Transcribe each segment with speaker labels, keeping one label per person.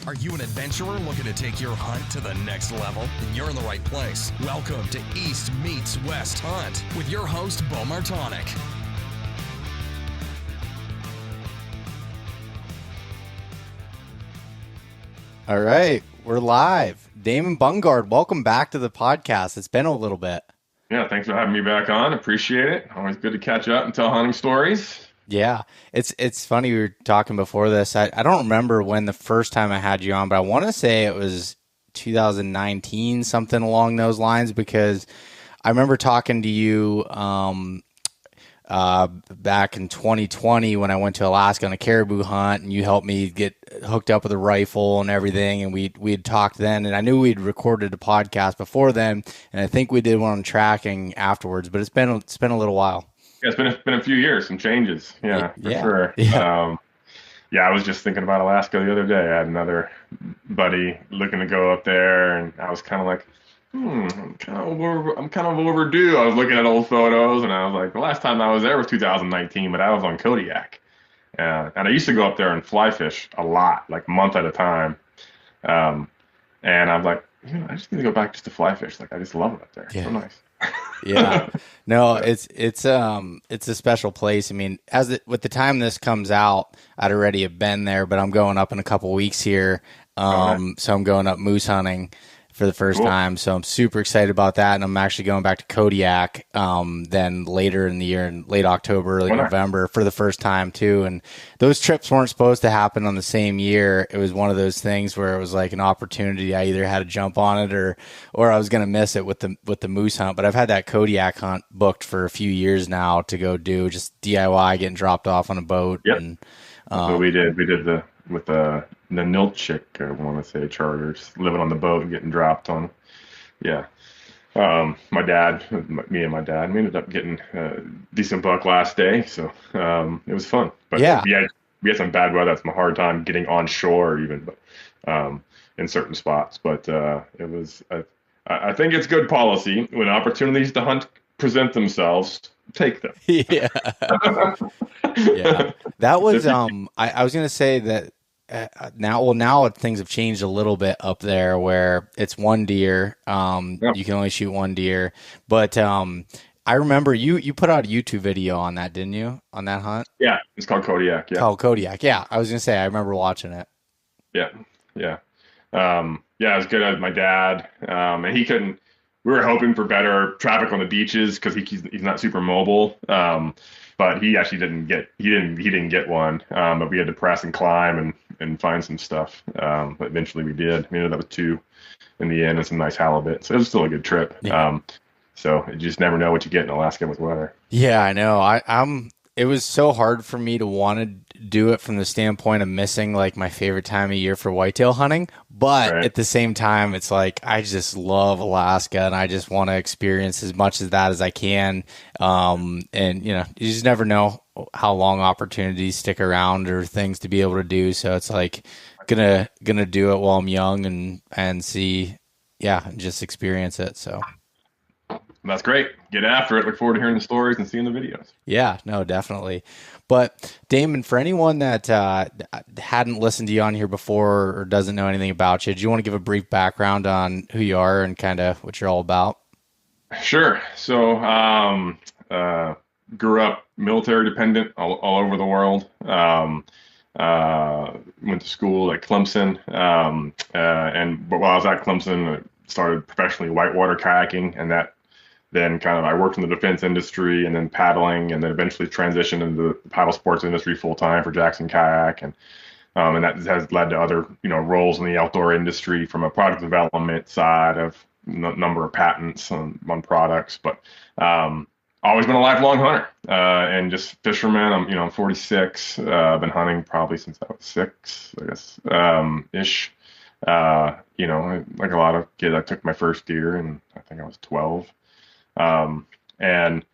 Speaker 1: Are you an adventurer looking to take your hunt to the next level? Then you're in the right place. Welcome to East Meets West Hunt with your host, Beau Martonik.
Speaker 2: All right, we're live. Damon Bungard, welcome back to the podcast. It's been a little bit.
Speaker 3: Yeah, thanks for having me back on. Appreciate it. Always good to catch up and tell hunting stories.
Speaker 2: Yeah, it's funny, we were talking before this. I don't remember when the first time I had you on, but I want to say it was 2019, something along those lines, because I remember talking to you back in 2020 when I went to Alaska on a caribou hunt, and you helped me get hooked up with a rifle and everything, and we had talked then, and I knew we'd recorded a podcast before then, and I think we did one on tracking afterwards, but it's been a little while.
Speaker 3: Yeah, it's been a few years, some changes. Yeah, for sure.
Speaker 2: Yeah.
Speaker 3: I was just thinking about Alaska the other day. I had another buddy looking to go up there, and I was kind of like, I'm kind of overdue. I was looking at old photos, and I was like, the last time I was there was 2019, but I was on Kodiak. And I used to go up there and fly fish a lot, like a month at a time. And I'm like, I just need to go back just to fly fish. Like, I just love it up there. It's so nice.
Speaker 2: Yeah, no, it's a special place. I mean, with the time this comes out, I'd already have been there, but I'm going up in a couple weeks here. So I'm going up moose hunting for the first time. So I'm super excited about that. And I'm actually going back to Kodiak, then later in the year, in late October, early November for the first time too. And those trips weren't supposed to happen on the same year. It was one of those things where it was like an opportunity. I either had to jump on it or I was going to miss it with the moose hunt. But I've had that Kodiak hunt booked for a few years now to go do just DIY, getting dropped off on a boat.
Speaker 3: Yep.
Speaker 2: And,
Speaker 3: so we did with the Nilchik, I want to say, charters, living on the boat and getting dropped on. Yeah. Me and my dad, we ended up getting a decent buck last day. So it was fun. But
Speaker 2: yeah,
Speaker 3: we had some bad weather. It's a hard time getting on shore even, but in certain spots. But it was, I think it's good policy when opportunities to hunt present themselves, take them.
Speaker 2: Yeah. Yeah. That was, I was going to say that now things have changed a little bit up there where it's one deer. You can only shoot one deer, but, I remember you put out a YouTube video on that, didn't you? On that hunt?
Speaker 3: Yeah. It's called Kodiak. Yeah.
Speaker 2: Called Kodiak. Yeah. I was going to say, I remember watching it.
Speaker 3: Yeah. Yeah. It was good as my dad. And we were hoping for better traffic on the beaches because he's not super mobile. But he actually didn't get one. But we had to press and climb and find some stuff. But eventually we did. We ended up with 2 in the end and some nice halibut. So it was still a good trip.
Speaker 2: Yeah.
Speaker 3: So you just never know what you get in Alaska with weather.
Speaker 2: Yeah, I know. It was so hard for me to want to do it from the standpoint of missing like my favorite time of year for whitetail hunting. But at the same time, it's like, I just love Alaska and I just want to experience as much of that as I can. And you just never know how long opportunities stick around or things to be able to do. So it's like gonna do it while I'm young and see, and just experience it. So.
Speaker 3: That's great. Get after it. Look forward to hearing the stories and seeing the videos.
Speaker 2: Yeah, no, definitely. But Damon, for anyone that hadn't listened to you on here before or doesn't know anything about you, do you want to give a brief background on who you are and kind of what you're all about?
Speaker 3: Sure. So, grew up military dependent all over the world. Went to school at Clemson. But while I was at Clemson, I started professionally whitewater kayaking, and that then I worked in the defense industry and then paddling, and then eventually transitioned into the paddle sports industry full time for Jackson Kayak. And that has led to other, roles in the outdoor industry from a product development side of number of patents on products, but always been a lifelong hunter and just fisherman. I'm 46. I've been hunting probably since I was 6, I guess, ish. Like a lot of kids, I took my first deer and I think I was 12. And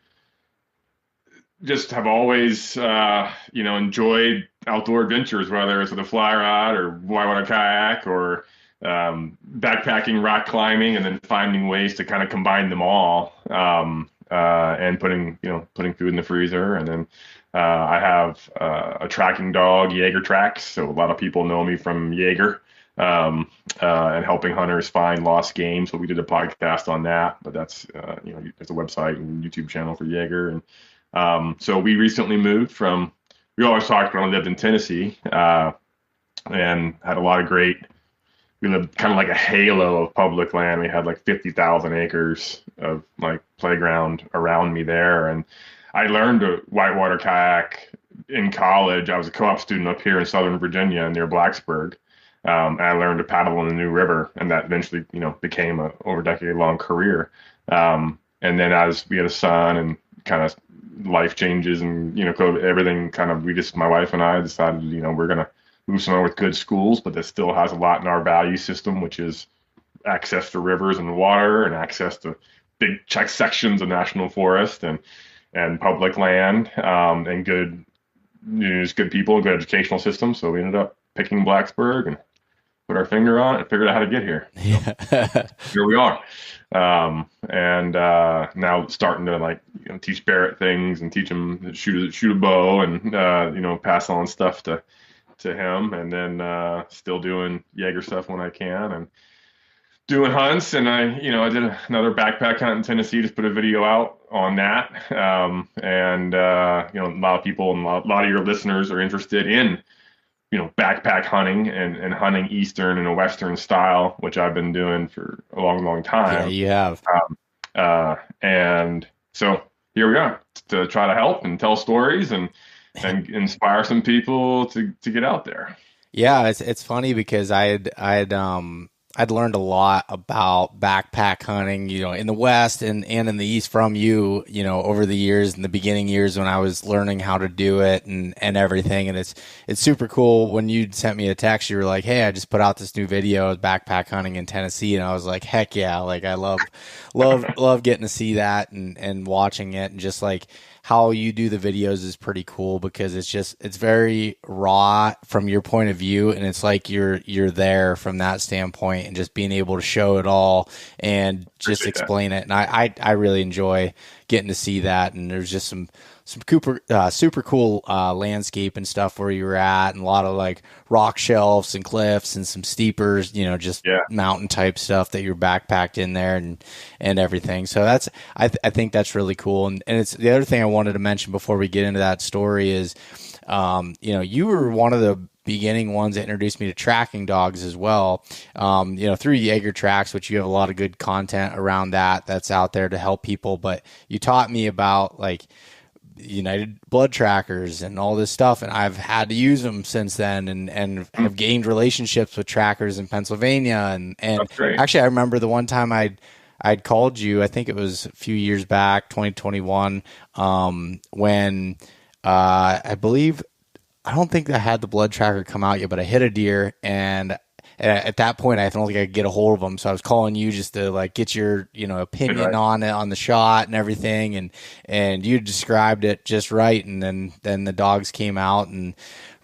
Speaker 3: just have always, enjoyed outdoor adventures, whether it's with a fly rod or whitewater kayak or backpacking, rock climbing, and then finding ways to kind of combine them all, and putting food in the freezer. And then I have a tracking dog, Jaeger Tracks. So a lot of people know me from Jaeger. and helping hunters find lost game. So we did a podcast on that, but that's, there's a website and YouTube channel for Jaeger. And so we recently moved we always talked when I lived in Tennessee, and had a lot of we lived kind of like a halo of public land. We had like 50,000 acres of like playground around me there. And I learned to whitewater kayak in college. I was a co-op student up here in Southern Virginia near Blacksburg. And I learned to paddle in the New River, and that eventually, became a over decade long career. And then as we had a son and kind of life changes and, everything kind of, my wife and I decided, we're going to move somewhere with good schools, but that still has a lot in our value system, which is access to rivers and water and access to big sections of national forest and public land, and good news, good people, good educational system. So we ended up picking Blacksburg and put our finger on it and figured out how to get here. So here we are. And now starting to teach Barrett things and teach him to shoot a bow and, pass on stuff to him, and then still doing Jaeger stuff when I can and doing hunts. And I did another backpack hunt in Tennessee, just put a video out on that. And a lot of people and a lot of your listeners are interested in, backpack hunting and hunting Eastern and a Western style, which I've been doing for a long, long time.
Speaker 2: Yeah, you have.
Speaker 3: And so here we are to try to help and tell stories and inspire some people to get out there.
Speaker 2: Yeah, it's funny because I'd learned a lot about backpack hunting, in the West and in the East from you, over the years, in the beginning years when I was learning how to do it and everything. And it's super cool. When you sent me a text, you were like, "Hey, I just put out this new video of backpack hunting in Tennessee." And I was like, heck yeah. Like I love getting to see that and watching it, and just like how you do the videos is pretty cool because it's very raw from your point of view, and it's like you're there from that standpoint, and just being able to show it all and just explain it. And I really enjoy getting to see that. And there's just some super cool landscape and stuff where you were at, and a lot of like rock shelves and cliffs and some steepers, mountain type stuff that you're backpacked in there and everything. So I think that's really cool. And it's the other thing I wanted to mention before we get into that story is, you were one of the beginning ones that introduced me to tracking dogs as well, through Jaeger Tracks, which you have a lot of good content around that's out there to help people. But you taught me about like United blood trackers and all this stuff, and I've had to use them since then, and have gained relationships with trackers in Pennsylvania. And actually, I remember the one time I'd called you, I think it was a few years back, 2021, when I believe, I don't think I had the blood tracker come out yet, but I hit a deer, and at that point, I don't think I could get a hold of them. So I was calling you just to like get your, opinion on it, on the shot and everything. And you described it just right. And then the dogs came out and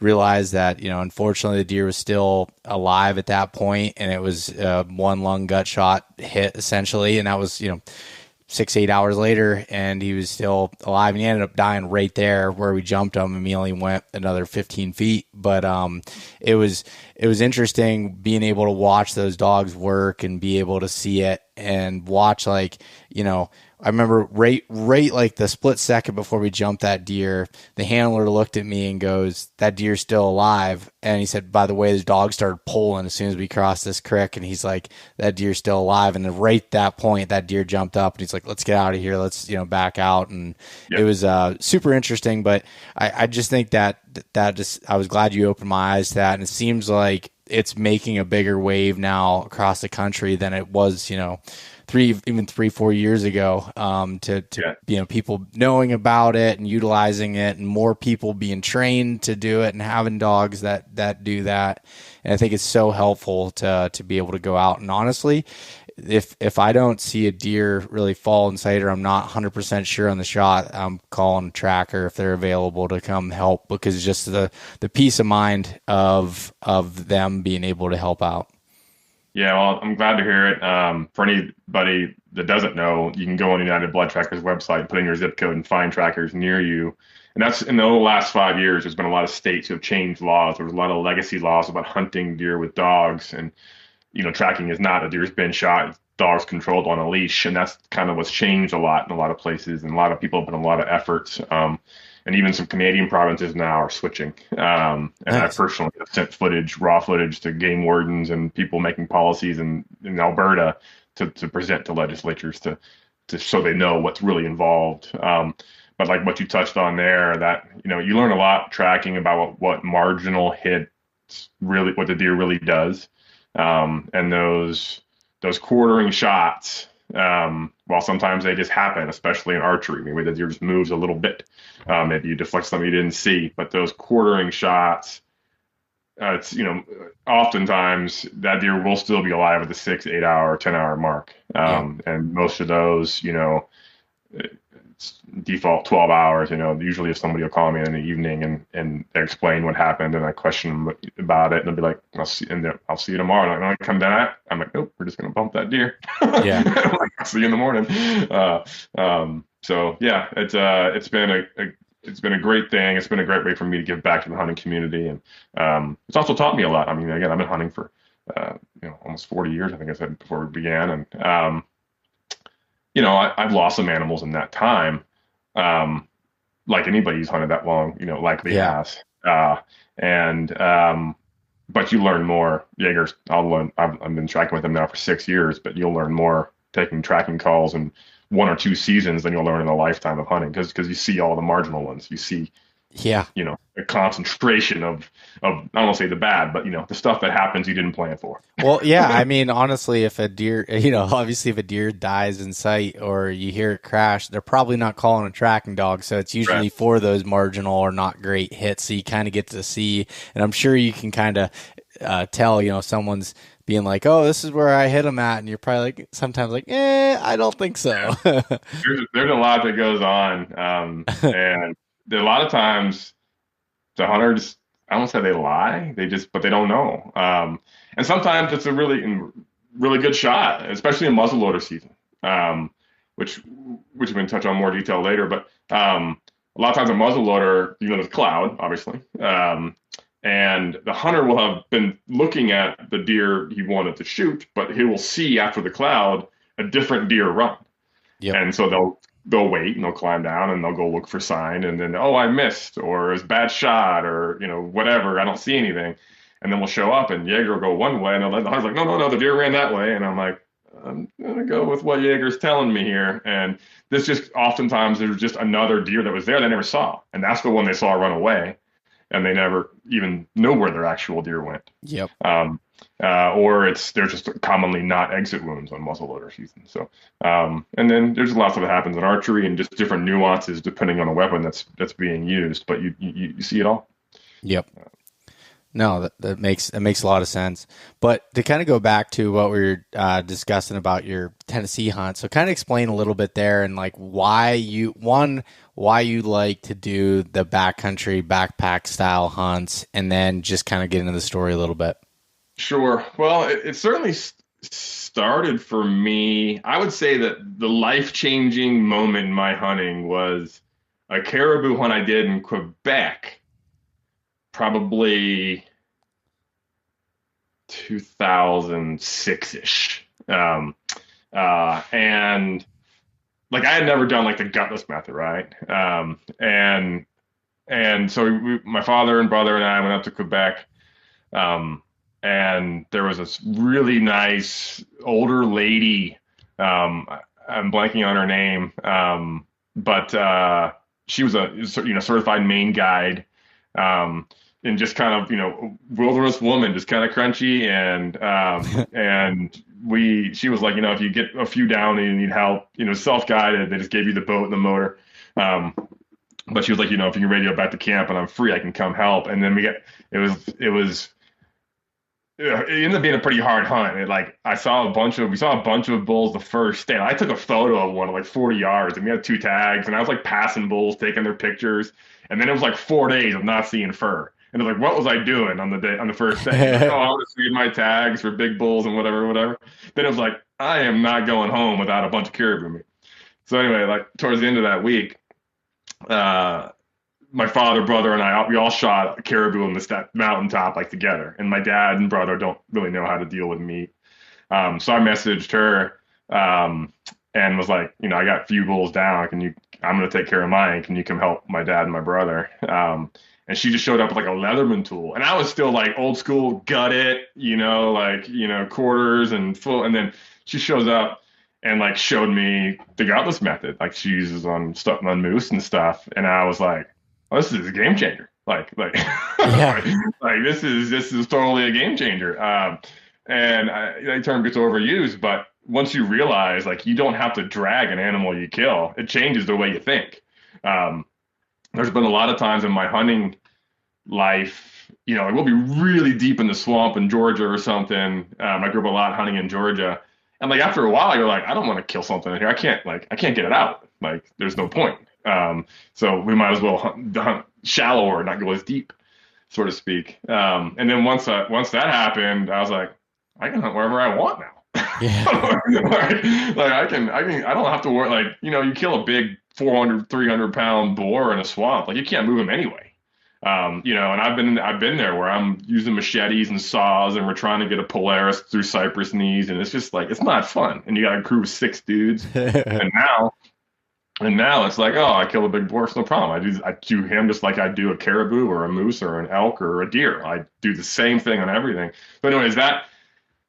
Speaker 2: realized that, unfortunately the deer was still alive at that point, and it was one lung gut shot hit essentially. And that was, 6-8 hours later, and he was still alive, and he ended up dying right there where we jumped him, and we only went another 15 feet. But it was interesting being able to watch those dogs work and be able to see it and watch, like, I remember right like the split second before we jumped that deer, the handler looked at me and goes, "That deer's still alive." And he said, "By the way, his dog started pulling as soon as we crossed this creek." And he's like, "That deer's still alive." And then right at that point, that deer jumped up, and he's like, "Let's get out of here. Let's, back out." And It was super interesting. But I just think that I was glad you opened my eyes to that. And it seems like it's making a bigger wave now across the country than it was, 3-4 years ago, to people knowing about it and utilizing it, and more people being trained to do it and having dogs that do that. And I think it's so helpful to be able to go out. And honestly, if I don't see a deer really fall in sight, or I'm not 100% sure on the shot, I'm calling a tracker if they're available to come help, because just the peace of mind of them being able to help out.
Speaker 3: Yeah, well, I'm glad to hear it. For anybody that doesn't know, you can go on United Blood Tracker's website, put in your zip code, and find trackers near you. And that's in the last 5 years. There's been a lot of states who have changed laws. There's a lot of legacy laws about hunting deer with dogs, and tracking is not a deer's been shot, dogs controlled on a leash, and that's kind of what's changed a lot in a lot of places, and a lot of people have put a lot of efforts. And even some Canadian provinces now are switching. And I
Speaker 2: Nice.
Speaker 3: personally have sent footage, raw footage, to game wardens and people making policies in Alberta to present to legislatures to so they know what's really involved. But like what you touched on there, that you learn a lot tracking about what marginal hits really, what the deer really does, and those quartering shots. While sometimes they just happen, especially in archery, maybe the deer just moves a little bit. Maybe you deflect something you didn't see, but those quartering shots, it's oftentimes that deer will still be alive at the 6, 8 hour, 10 hour mark.
Speaker 2: Yep.
Speaker 3: And most of those, it's default 12 hours. Usually if somebody will call me in the evening and they explain what happened and I question them about it, and they'll be like, I'll see you tomorrow. And I come back, I'm like, nope, we're just gonna bump that deer.
Speaker 2: Yeah.
Speaker 3: Like, I'll see you in the morning. So yeah, it's been a great thing. It's been a great way for me to give back to the hunting community, and it's also taught me a lot. I mean, again, I've been hunting for almost 40 years. I think I said before we began, and I've lost some animals in that time, like anybody who's hunted that long, likely
Speaker 2: Yeah.
Speaker 3: has. And But you learn more. Jaegers, I've been tracking with them now for 6 years, but you'll learn more taking tracking calls in 1 or 2 seasons than you'll learn in a lifetime of hunting, because you see all the marginal ones. You see,
Speaker 2: Yeah.
Speaker 3: a concentration of I don't want to say the bad, but the stuff that happens you didn't plan for.
Speaker 2: Well, yeah, I mean, honestly, if a deer, obviously if a deer dies in sight or you hear it crash, they're probably not calling a tracking dog. So it's usually
Speaker 3: Right.
Speaker 2: for those marginal or not great hits. So you kind of get to see, and I'm sure you can kind of tell, someone's being like, oh, this is where I hit them at. And you're probably like, sometimes like, I don't think so.
Speaker 3: There's a lot that goes on, and a lot of times the hunters, I won't say they lie, but they don't know. And sometimes it's a really good shot, especially in muzzleloader season, which we can touch on more detail later. But a lot of times a muzzleloader, there's a cloud, obviously, and the hunter will have been looking at the deer he wanted to shoot, but he will see after the cloud a different deer run.
Speaker 2: Yep.
Speaker 3: And so they'll wait and they'll climb down and they'll go look for sign, and then, oh, I missed, or it's bad shot, or whatever, I don't see anything. And then we'll show up and Jaeger will go one way, and the hunter's like, no, the deer ran that way. And I'm like, I'm gonna go with what Jaeger's telling me here. And this just oftentimes there's just another deer that was there they never saw, and that's the one they saw run away, and they never even know where their actual deer went.
Speaker 2: Yep.
Speaker 3: Or they're just commonly not exit wounds on muzzleloader season. So, and then there's lots of it happens in archery and just different nuances depending on the weapon that's being used. But you see it all.
Speaker 2: Yep. No, that makes a lot of sense. But to kind of go back to what we were discussing about your Tennessee hunt, so kind of explain a little bit there, and like why you like to do the backcountry backpack style hunts, and then just kind of get into the story a little bit.
Speaker 3: Sure. Well, it certainly started for me. I would say that the life-changing moment in my hunting was a caribou hunt I did in Quebec, probably 2006-ish. And like I had never done like the gutless method, right? And so my father and brother and I went up to Quebec, and there was this really nice older lady. I'm blanking on her name, but she was a certified Maine guide, and just kind of wilderness woman, just kind of crunchy, and she was like, if you get a few down and you need help, self-guided, they just gave you the boat and the motor. But she was like, if you can radio back to camp and I'm free, I can come help. And then it ended up being a pretty hard hunt. We saw a bunch of bulls the first day. I took a photo of one at like 40 yards, and we had 2 tags, and I was like passing bulls, taking their pictures. And then it was like 4 days of not seeing fur. And they're like, what was I doing on the first day? Like, oh, I was reading my tags for big bulls and whatever. Then it was like, I am not going home without a bunch of caribou meat. So anyway, like towards the end of that week, my father, brother, and I, we all shot caribou on that mountaintop like together. And my dad and brother don't really know how to deal with meat. So I messaged her and was like, I got a few bulls down. I'm going to take care of mine. Can you come help my dad and my brother? And she just showed up with like a Leatherman tool. And I was still like old school, gut it, quarters and full. And then she shows up and like showed me the gutless method, like she uses on moose and stuff. And I was like, oh, this is a game changer. Yeah. like this is totally a game changer. And that term gets overused, but once you realize like you don't have to drag an animal you kill, it changes the way you think. There's been a lot of times in my hunting life, we'll be really deep in the swamp in Georgia or something. I grew up a lot hunting in Georgia, and like after a while, you're like, I don't want to kill something in here. I can't get it out. Like there's no point. So we might as well hunt shallower, not go as deep, so to speak. And then once that happened, I was like, I can hunt wherever I want now. Yeah. I don't have to worry. Like, you kill a big 400, 300 pound boar in a swamp. Like you can't move him anyway. And I've been there where I'm using machetes and saws and we're trying to get a Polaris through cypress knees. And it's just like, it's not fun. And you got a crew of 6 dudes. and now it's like, oh, I kill a big boar. It's no problem. I do him just like I do a caribou or a moose or an elk or a deer. I do the same thing on everything. But anyways,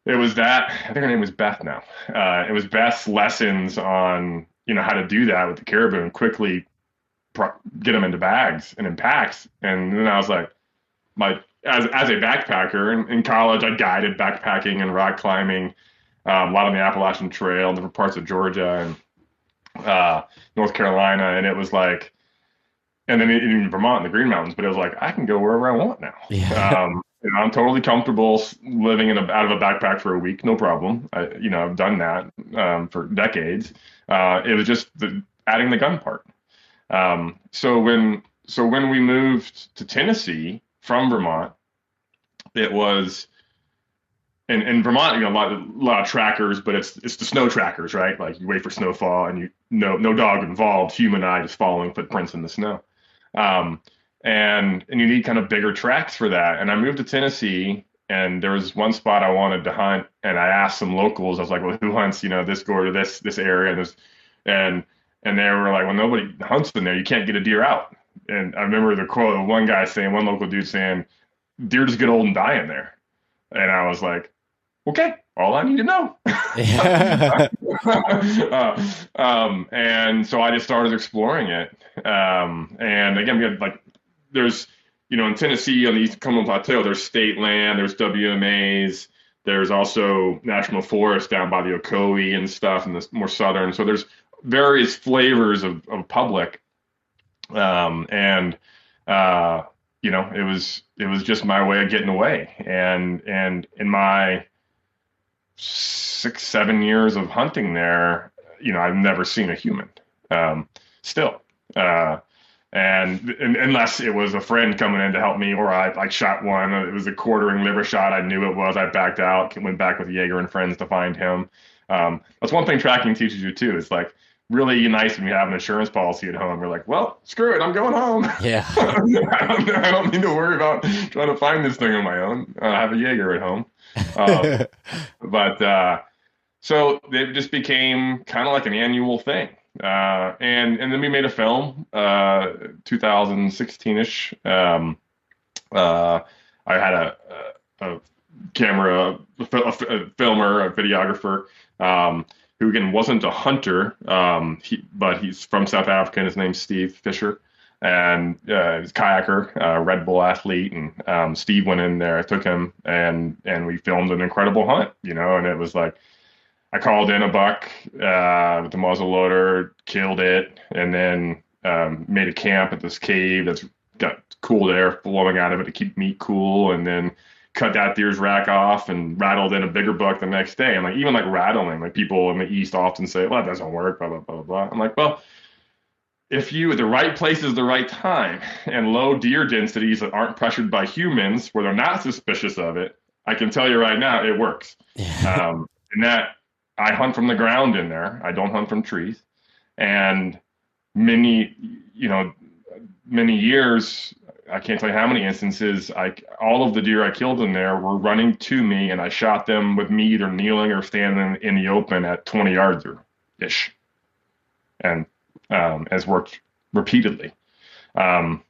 Speaker 3: it was that, I think her name was Beth now. It was Beth's lessons on, how to do that with the caribou and quickly get them into bags and in packs. And then I was like, as a backpacker in college, I guided backpacking and rock climbing, a lot on the Appalachian Trail, different parts of Georgia and North Carolina. And it was like, and then in Vermont, in the Green Mountains, but it was like, I can go wherever I want now. Yeah. I'm totally comfortable living out of a backpack for a week, no problem. I've done that for decades. It was just adding the gun part. So when we moved to Tennessee from Vermont, it was in Vermont, a lot of trackers, but it's the snow trackers, right? Like you wait for snowfall and no dog involved, human eye just following footprints in the snow. And you need kind of bigger tracks for that. And I moved to Tennessee, and there was one spot I wanted to hunt, and I asked some locals. I was like, "Well, who hunts, this gorge, this area?" And they were like, "Well, nobody hunts in there. You can't get a deer out." And I remember the quote of one local dude saying, "Deer just get old and die in there." And I was like, "Okay, all I need to know." And so I just started exploring it. And again, we had there's, in Tennessee on the East Cumberland Plateau, there's state land, there's WMAs, there's also national forests down by the Ocoee and stuff, and the more southern. So there's various flavors of public. It was just my way of getting away. And in my 6-7 years of hunting there, I've never seen a human, still. And unless it was a friend coming in to help me, or I shot one, it was a quartering liver shot. I knew it was, I backed out, went back with Jaeger and friends to find him. That's one thing tracking teaches you too. It's like really nice when you have an insurance policy at home. You're like, well, screw it, I'm going home. Yeah. I don't need to worry about trying to find this thing on my own. I have a Jaeger at home. So it just became kind of like an annual thing. And then we made a film, 2016-ish. I had a camera, a filmer, a videographer, who again wasn't a hunter, but he's from South Africa. His name's Steve Fisher, and he's a kayaker, Red Bull athlete. And Steve went in there, I took him, and we filmed an incredible hunt, and it was like, I called in a buck with the muzzleloader, killed it, and then made a camp at this cave that's got cool air flowing out of it to keep meat cool, and then cut that deer's rack off and rattled in a bigger buck the next day. And even rattling, people in the East often say, well, that doesn't work, blah, blah, blah, blah. I'm like, well, if you at the right place is the right time and low deer densities that aren't pressured by humans where they're not suspicious of it, I can tell you right now it works. And that I hunt from the ground in there. I don't hunt from trees. And many, many years, I can't tell you how many instances, all of the deer I killed in there were running to me, and I shot them with me either kneeling or standing in the open at 20 yards or ish. And has worked repeatedly. And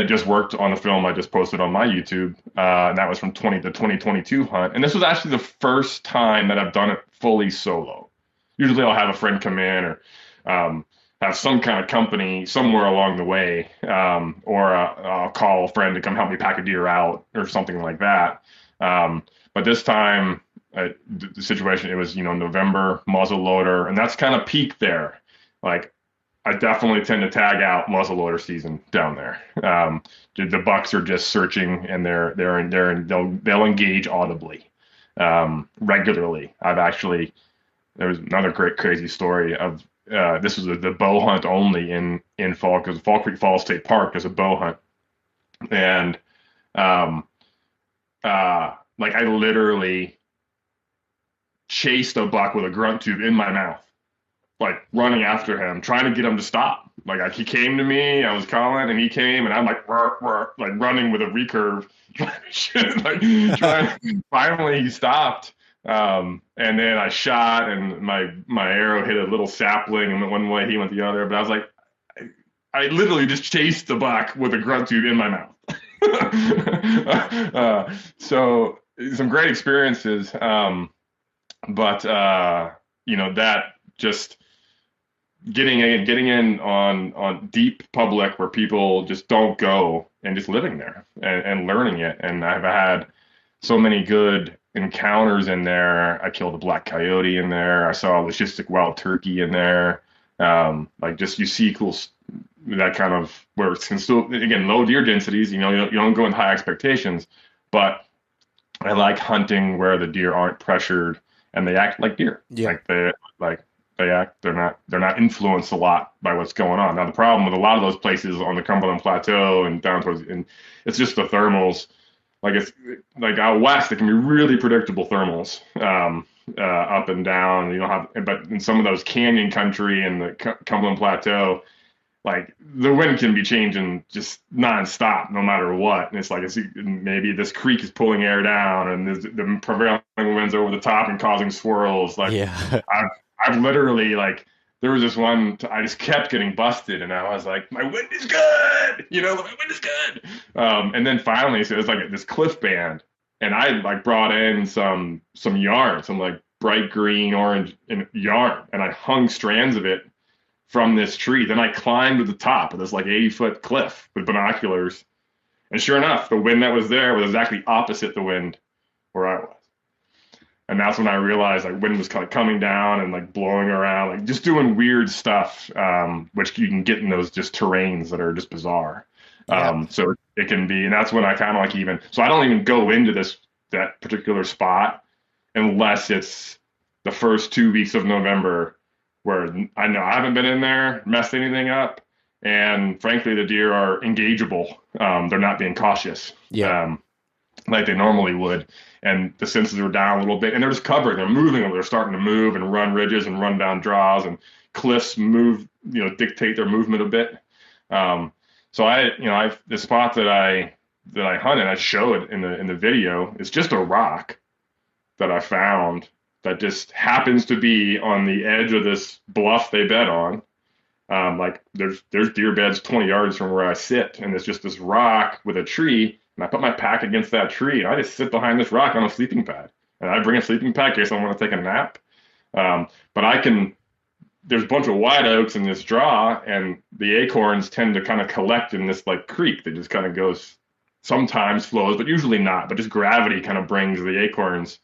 Speaker 3: it just worked on the film I just posted on my YouTube. And that was from the 2022 hunt. And this was actually the first time that I've done it fully solo. Usually I'll have a friend come in or have some kind of company somewhere along the way, or I'll call a friend to come help me pack a deer out or something like that. But this time, the situation, it was, November, muzzleloader, and that's kind of peak there. Like, I definitely tend to tag out muzzleloader season down there. The bucks are just searching, and they'll engage audibly, regularly. There was another great crazy story of this was the bow hunt only in fall, because Fall Creek Falls State Park is a bow hunt, and like I literally chased a buck with a grunt tube in my mouth, like running after him, trying to get him to stop. Like he came to me, I was calling, and he came, and I'm like, rrr, rrr, like running with a recurve, finally he stopped. And then I shot, and my arrow hit a little sapling and went one way, he went the other. But I was like, I literally just chased the buck with a grunt tube in my mouth. So some great experiences. But that just getting in on deep public where people just don't go, and just living there and learning it. And I've had so many good encounters in there. I killed a black coyote in there. I saw a logistic wild turkey in there. Like, just, you see cool, that kind of, where it's still, again, low deer densities, you don't go with high expectations, but I like hunting where the deer aren't pressured and they act like deer. Yeah. They're not influenced a lot by what's going on. Now, the problem with a lot of those places on the Cumberland Plateau and down towards, and it's just the thermals. Like, it's like out west, it can be really predictable thermals, up and down. But in some of those canyon country and the Cumberland Plateau, like, the wind can be changing just nonstop, no matter what. And it's like, maybe this creek is pulling air down, and the prevailing winds over the top and causing swirls. Like, yeah. I've literally, like, there was this one, I just kept getting busted, and I was like, my wind is good, my wind is good. And then finally, so it was like this cliff band, and I like brought in some yarn, some like bright green, orange yarn, and I hung strands of it from this tree. Then I climbed to the top of this like 80-foot cliff with binoculars, and sure enough, the wind that was there was exactly opposite the wind where I was. And that's when I realized, like, wind was kind of coming down and like blowing around, like just doing weird stuff, which you can get in those just terrains that are just bizarre. Yeah. So it can be, and that's when I kind of like so I don't even go into that particular spot unless it's the first 2 weeks of November, where I know I haven't been in there, messed anything up, and frankly, the deer are engageable. They're not being cautious. Yeah. Like they normally would. And the senses are down a little bit, and they're just covering. They're moving, they're starting to move and run ridges and run down draws, and cliffs move, dictate their movement a bit. So the spot that I hunt, and I show it in the video, is just a rock that I found that just happens to be on the edge of this bluff they bed on. Like there's deer beds 20 yards from where I sit, and it's just this rock with a tree. And I put my pack against that tree, and I just sit behind this rock on a sleeping pad. And I bring a sleeping pad in case I want to take a nap. But there's a bunch of white oaks in this draw, and the acorns tend to kind of collect in this like creek that just kind of goes, sometimes flows, but usually not. But just gravity kind of brings the acorns,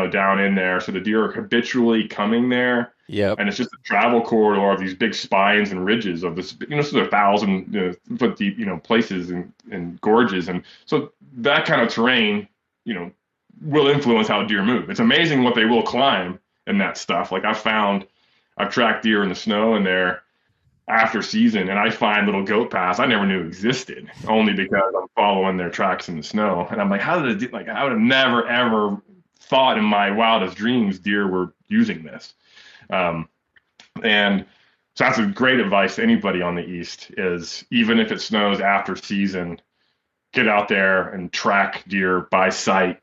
Speaker 3: down in there. So the deer are habitually coming there. Yep. And it's just a travel corridor of these big spines and ridges of this, so they're 1,000-foot deep, places and gorges. And so that kind of terrain, will influence how deer move. It's amazing what they will climb in that stuff. Like I've tracked deer in the snow in there after season, and I find little goat paths I never knew existed, only because I'm following their tracks in the snow. And I'm like, how did it? Like, I would have never ever thought in my wildest dreams deer were using this. Um, and so that's a great advice to anybody on the East is even if it snows after season, get out there and track deer by sight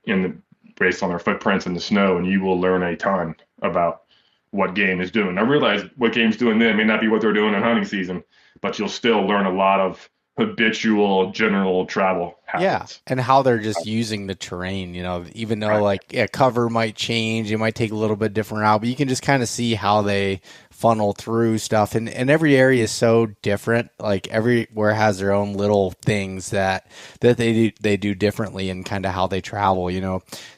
Speaker 3: based on their footprints in the snow, and you will learn a ton about what game is doing. I realize what game's doing then may not be what they're doing in hunting season, but you'll still learn a lot of habitual general travel habits.
Speaker 2: Yeah, and how they're just using the terrain, even though cover might change, it might take a little bit different route, but you can just kind of see how they funnel through stuff. And every area is so different. Like everywhere has their own little things that they do differently and kind of how they travel,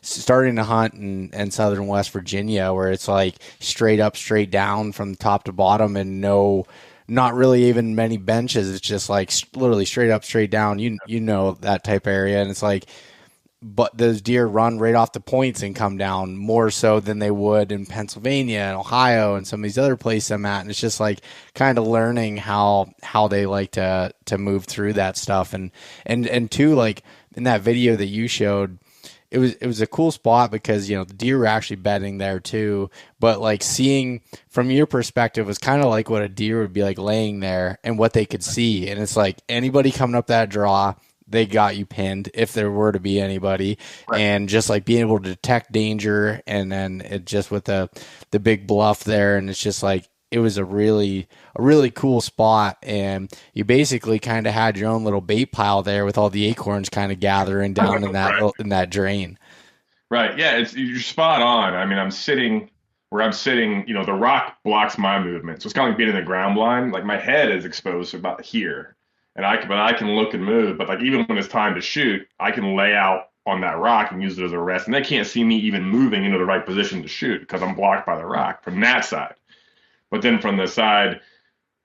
Speaker 2: starting to hunt in southern West Virginia where it's like straight up, straight down from top to bottom and not really even many benches. It's just like literally straight up, straight down. That type of area. And it's like, but those deer run right off the points and come down more so than they would in Pennsylvania and Ohio and some of these other places I'm at. And it's just like kind of learning how they like to move through that stuff. And too, like in that video that you showed, it was a cool spot because, the deer were actually bedding there too. But like seeing from your perspective was kind of like what a deer would be like laying there and what they could see. And it's like anybody coming up that draw, they got you pinned if there were to be anybody. Right. And just like being able to detect danger. And then it just with the big bluff there. And it's just like, it was a really cool spot. And you basically kind of had your own little bait pile there with all the acorns kind of gathering down in that, right. in that drain.
Speaker 3: Right. Yeah. You're spot on. I mean, I'm sitting, the rock blocks my movement. So it's kind of like being in the ground blind. Like my head is exposed to about here. And I can look and move, but like even when it's time to shoot, I can lay out on that rock and use it as a rest. And they can't see me even moving into the right position to shoot because I'm blocked by the rock from that side. But then from the side,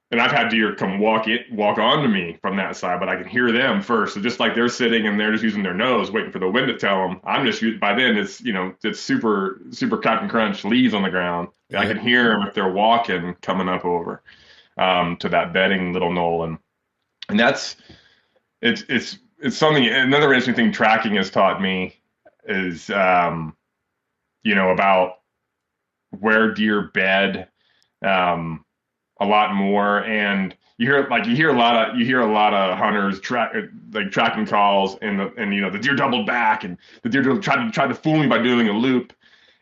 Speaker 3: and I've had deer come walk onto me from that side, but I can hear them first. So just like they're sitting and they're just using their nose, waiting for the wind to tell them. I'm just by then it's it's super Captain Crunch leaves on the ground. Yeah. I can hear them if they're walking coming up over to that bedding little knoll. And that's it's something. Another interesting thing tracking has taught me is about where deer bed a lot more. And you hear a lot of hunters tracking calls and the deer doubled back and the deer tried to fool me by doing a loop.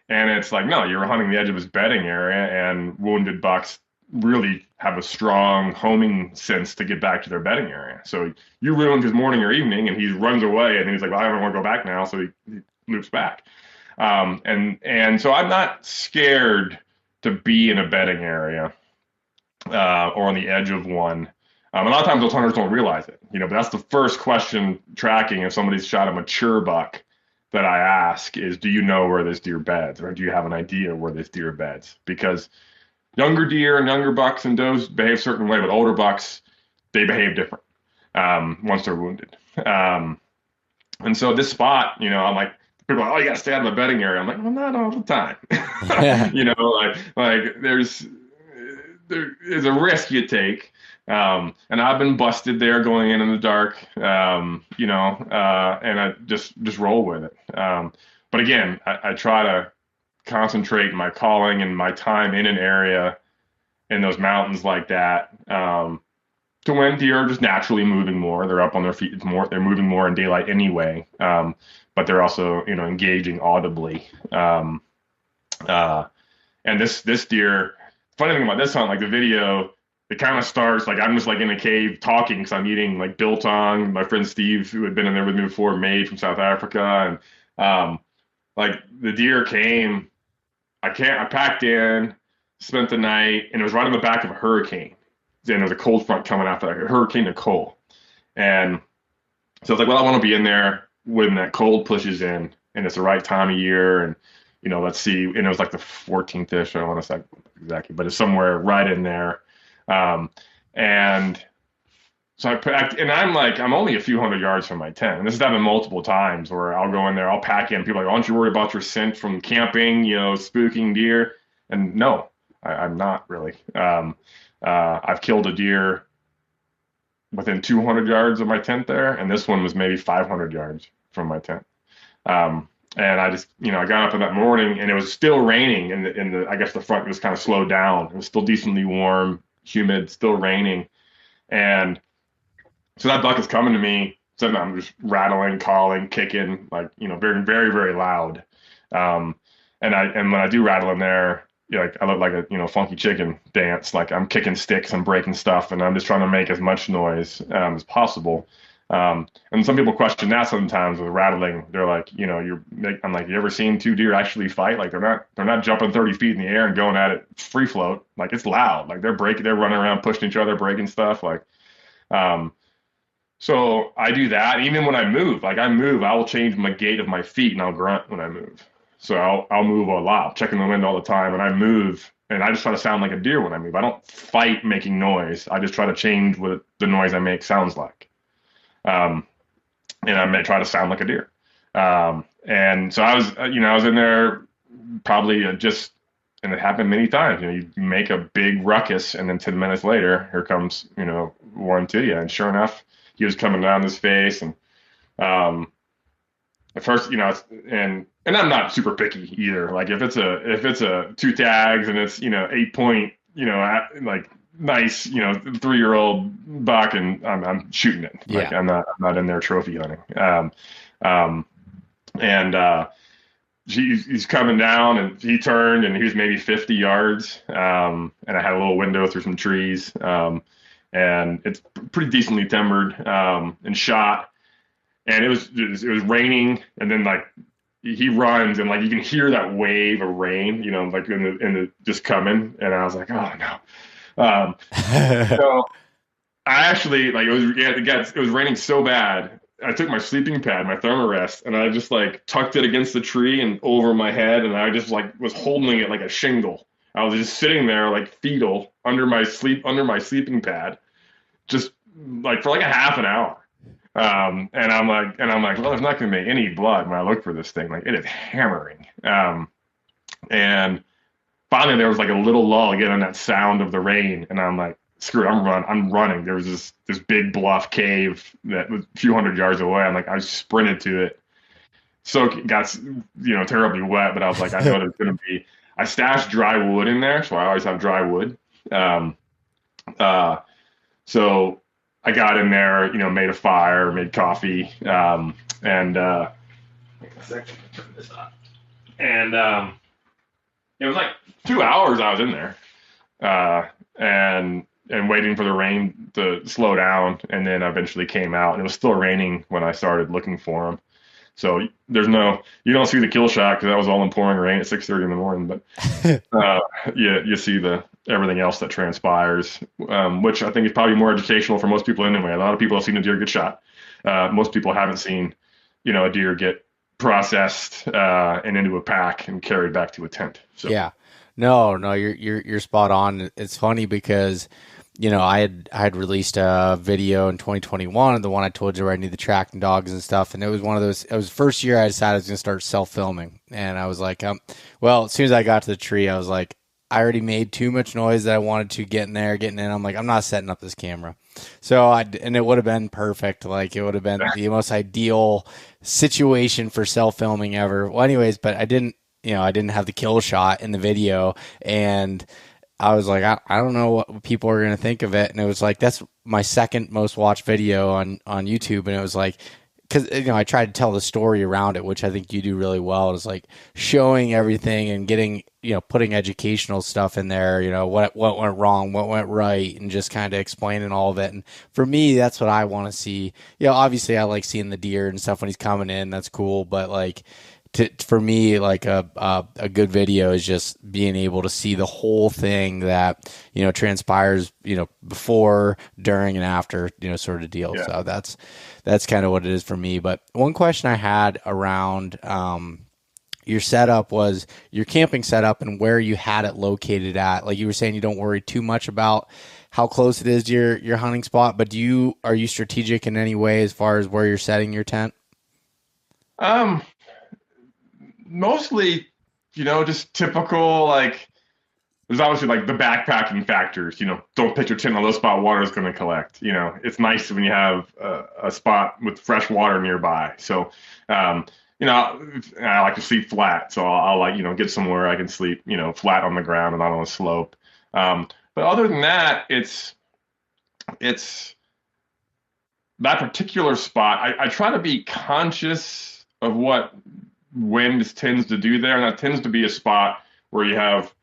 Speaker 3: And it's like, no, you're hunting the edge of his bedding area, and wounded bucks really have a strong homing sense to get back to their bedding area. So you ruined his morning or evening, and he runs away, and he's like, well, I don't want to go back now. So he loops back. And so I'm not scared to be in a bedding area or on the edge of one. A lot of times those hunters don't realize it, but that's the first question tracking if somebody's shot a mature buck that I ask is, do you know where this deer beds, or do you have an idea where this deer beds? Because younger deer and younger bucks and does behave a certain way, but older bucks, they behave different once they're wounded. And so this spot, I'm like, people are like, oh, you got to stay out of the bedding area. I'm like, well, not all the time. Like there is a risk you take. And I've been busted there going in the dark, and I just roll with it. But again, I try to concentrate my calling and my time in an area in those mountains like that to when deer are just naturally moving more. They're up on their feet more. They're moving more in daylight anyway, but they're also engaging audibly. And this deer, funny thing about this hunt, like the video, it kind of starts like I'm just like in a cave talking because I'm eating like biltong. My friend Steve, who had been in there with me before, made from South Africa, and like the deer came. I packed in, spent the night, and it was right on the back of a hurricane. And there was a cold front coming after that, Hurricane Nicole. And so I was like, well, I want to be in there when that cold pushes in, and it's the right time of year. And, let's see. And it was like the 14th-ish, I don't want to say exactly, but it's somewhere right in there. And so I packed, and I'm only a few hundred yards from my tent. And this has happened multiple times where I'll go in there, I'll pack in. People are like, aren't you worried about your scent from camping, spooking deer? And no, I'm not really. I've killed a deer within 200 yards of my tent there, and this one was maybe 500 yards from my tent. And I just, I got up in that morning and it was still raining, and I guess the front was kind of slowed down. It was still decently warm, humid, still raining. And so that buck is coming to me. So I'm just rattling, calling, kicking, like, very, very, very loud. And when I do rattle in there, like I look like a funky chicken dance. Like I'm kicking sticks, I'm breaking stuff, and I'm just trying to make as much noise as possible. And some people question that sometimes with rattling. They're like, I'm like, you ever seen two deer actually fight? Like they're not jumping 30 feet in the air and going at it free float. Like it's loud. Like they're running around, pushing each other, breaking stuff. Like, so I do that. Even when I move, I will change my gait of my feet and I'll grunt when I move. So I'll move a lot, I'm checking the wind all the time, and I move, and I just try to sound like a deer when I move. I don't fight making noise. I just try to change what the noise I make sounds like. And I may try to sound like a deer. And so I was in there probably and it happened many times. You make a big ruckus, and then 10 minutes later, here comes, one to you. And sure enough, he was coming down this face, and at first, and I'm not super picky either. Like if it's a 2 tags and it's 8 point, like nice 3-year-old buck, and I'm shooting it. Like I'm not in there trophy hunting. He's coming down, and he turned, and he was maybe 50 yards, and I had a little window through some trees, and it's pretty decently timbered and shot. And it was raining, and then like he runs, and like you can hear that wave of rain, like in the just coming, and I was like, oh no. So I actually it was raining so bad. I took my sleeping pad, my thermarest, and I just like tucked it against the tree and over my head, and I just like was holding it like a shingle. I was just sitting there like fetal under my sleeping pad, just like for like a half an hour. And I'm like, well, there's not going to be any blood when I look for this thing. Like it is hammering. And finally there was like a little lull again on that sound of the rain. And I'm like, screw it, I'm running. There was this big bluff cave that was a few hundred yards away. I'm like, I sprinted to it. So it got, terribly wet, but I was like, I know there's going to be, I stashed dry wood in there. So I always have dry wood. So I got in there, made a fire, made coffee, and it was like 2 hours I was in there, and waiting for the rain to slow down, and then eventually came out, and it was still raining when I started looking for him. So you don't see the kill shot because that was all in pouring rain at 6:30 in the morning, but you see everything else that transpires, which I think is probably more educational for most people anyway. A lot of people have seen a deer get shot. Most people haven't seen, a deer get processed and into a pack and carried back to a tent. So.
Speaker 2: Yeah, no, you're spot on. It's funny because I had released a video in 2021, the one I told you where I knew the tracking dogs and stuff, and it was one of those. It was the first year I decided I was going to start self-filming, and I was like, well, as soon as I got to the tree, I was like, I already made too much noise that I wanted to getting in. I'm like, I'm not setting up this camera. So and it would have been perfect. Like it would have been the most ideal situation for self-filming ever. Well, anyways, but I didn't have the kill shot in the video, and I was like, I don't know what people are going to think of it. And it was like, that's my second most watched video on YouTube. And it was like, because I tried to tell the story around it, which I think you do really well. It was like showing everything and getting, putting educational stuff in there, what went wrong, what went right, and just kind of explaining all of it. And for me, that's what I want to see. Obviously I like seeing the deer and stuff when he's coming in. That's cool. But like, for me, like a good video is just being able to see the whole thing that transpires before, during, and after sort of deal. Yeah. So that's kind of what it is for me. But one question I had around your setup was your camping setup and where you had it located at. Like you were saying, you don't worry too much about how close it is to your hunting spot, but are you strategic in any way as far as where you're setting your tent?
Speaker 3: Mostly, just typical, like there's obviously like the backpacking factors, don't pitch your tent in a low spot, water is going to collect. It's nice when you have a spot with fresh water nearby. So, I like to sleep flat. So I'll like, get somewhere I can sleep, flat on the ground and not on a slope. But other than that, it's that particular spot. I try to be conscious of what wind tends to do there. And that tends to be a spot where you have,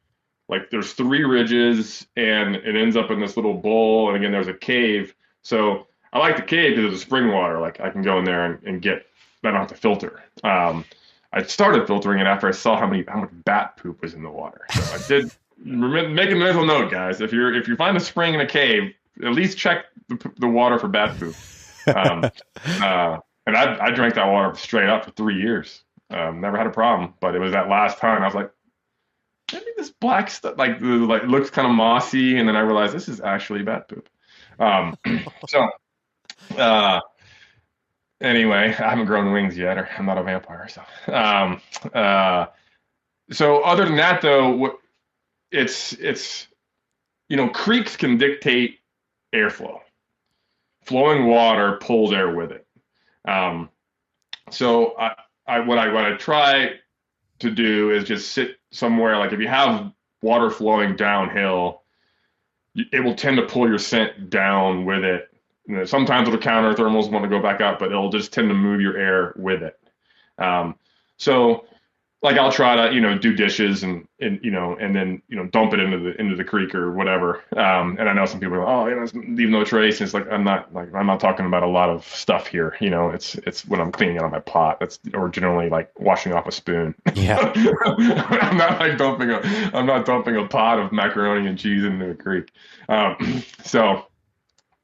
Speaker 3: like, there's 3 ridges and it ends up in this little bowl. And again, there's a cave. So I like the cave because there's a spring water. Like, I can go in there and get, I don't have to filter. I started filtering it after I saw how much bat poop was in the water. So I did make a mental note, guys. If you find a spring in a cave, at least check the water for bat poop. And I drank that water straight up for 3 years. Never had a problem. But it was that last time I was like, maybe this black stuff like looks kind of mossy, and then I realized this is actually bat poop. So anyway, I haven't grown wings yet, or I'm not a vampire. So other than that, though, it's creeks can dictate airflow. Flowing water pulls air with it. So what I try to do is just sit somewhere, like if you have water flowing downhill, it will tend to pull your scent down with it. Sometimes it'll counter thermals want to go back up, but it'll just tend to move your air with it. So like I'll try to, do dishes and then, dump it into the creek or whatever. And I know some people are like, leave no trace. And it's like, I'm not talking about a lot of stuff here. It's when I'm cleaning out my pot. Or generally like washing off a spoon. Yeah. I'm not dumping a pot of macaroni and cheese into a creek. So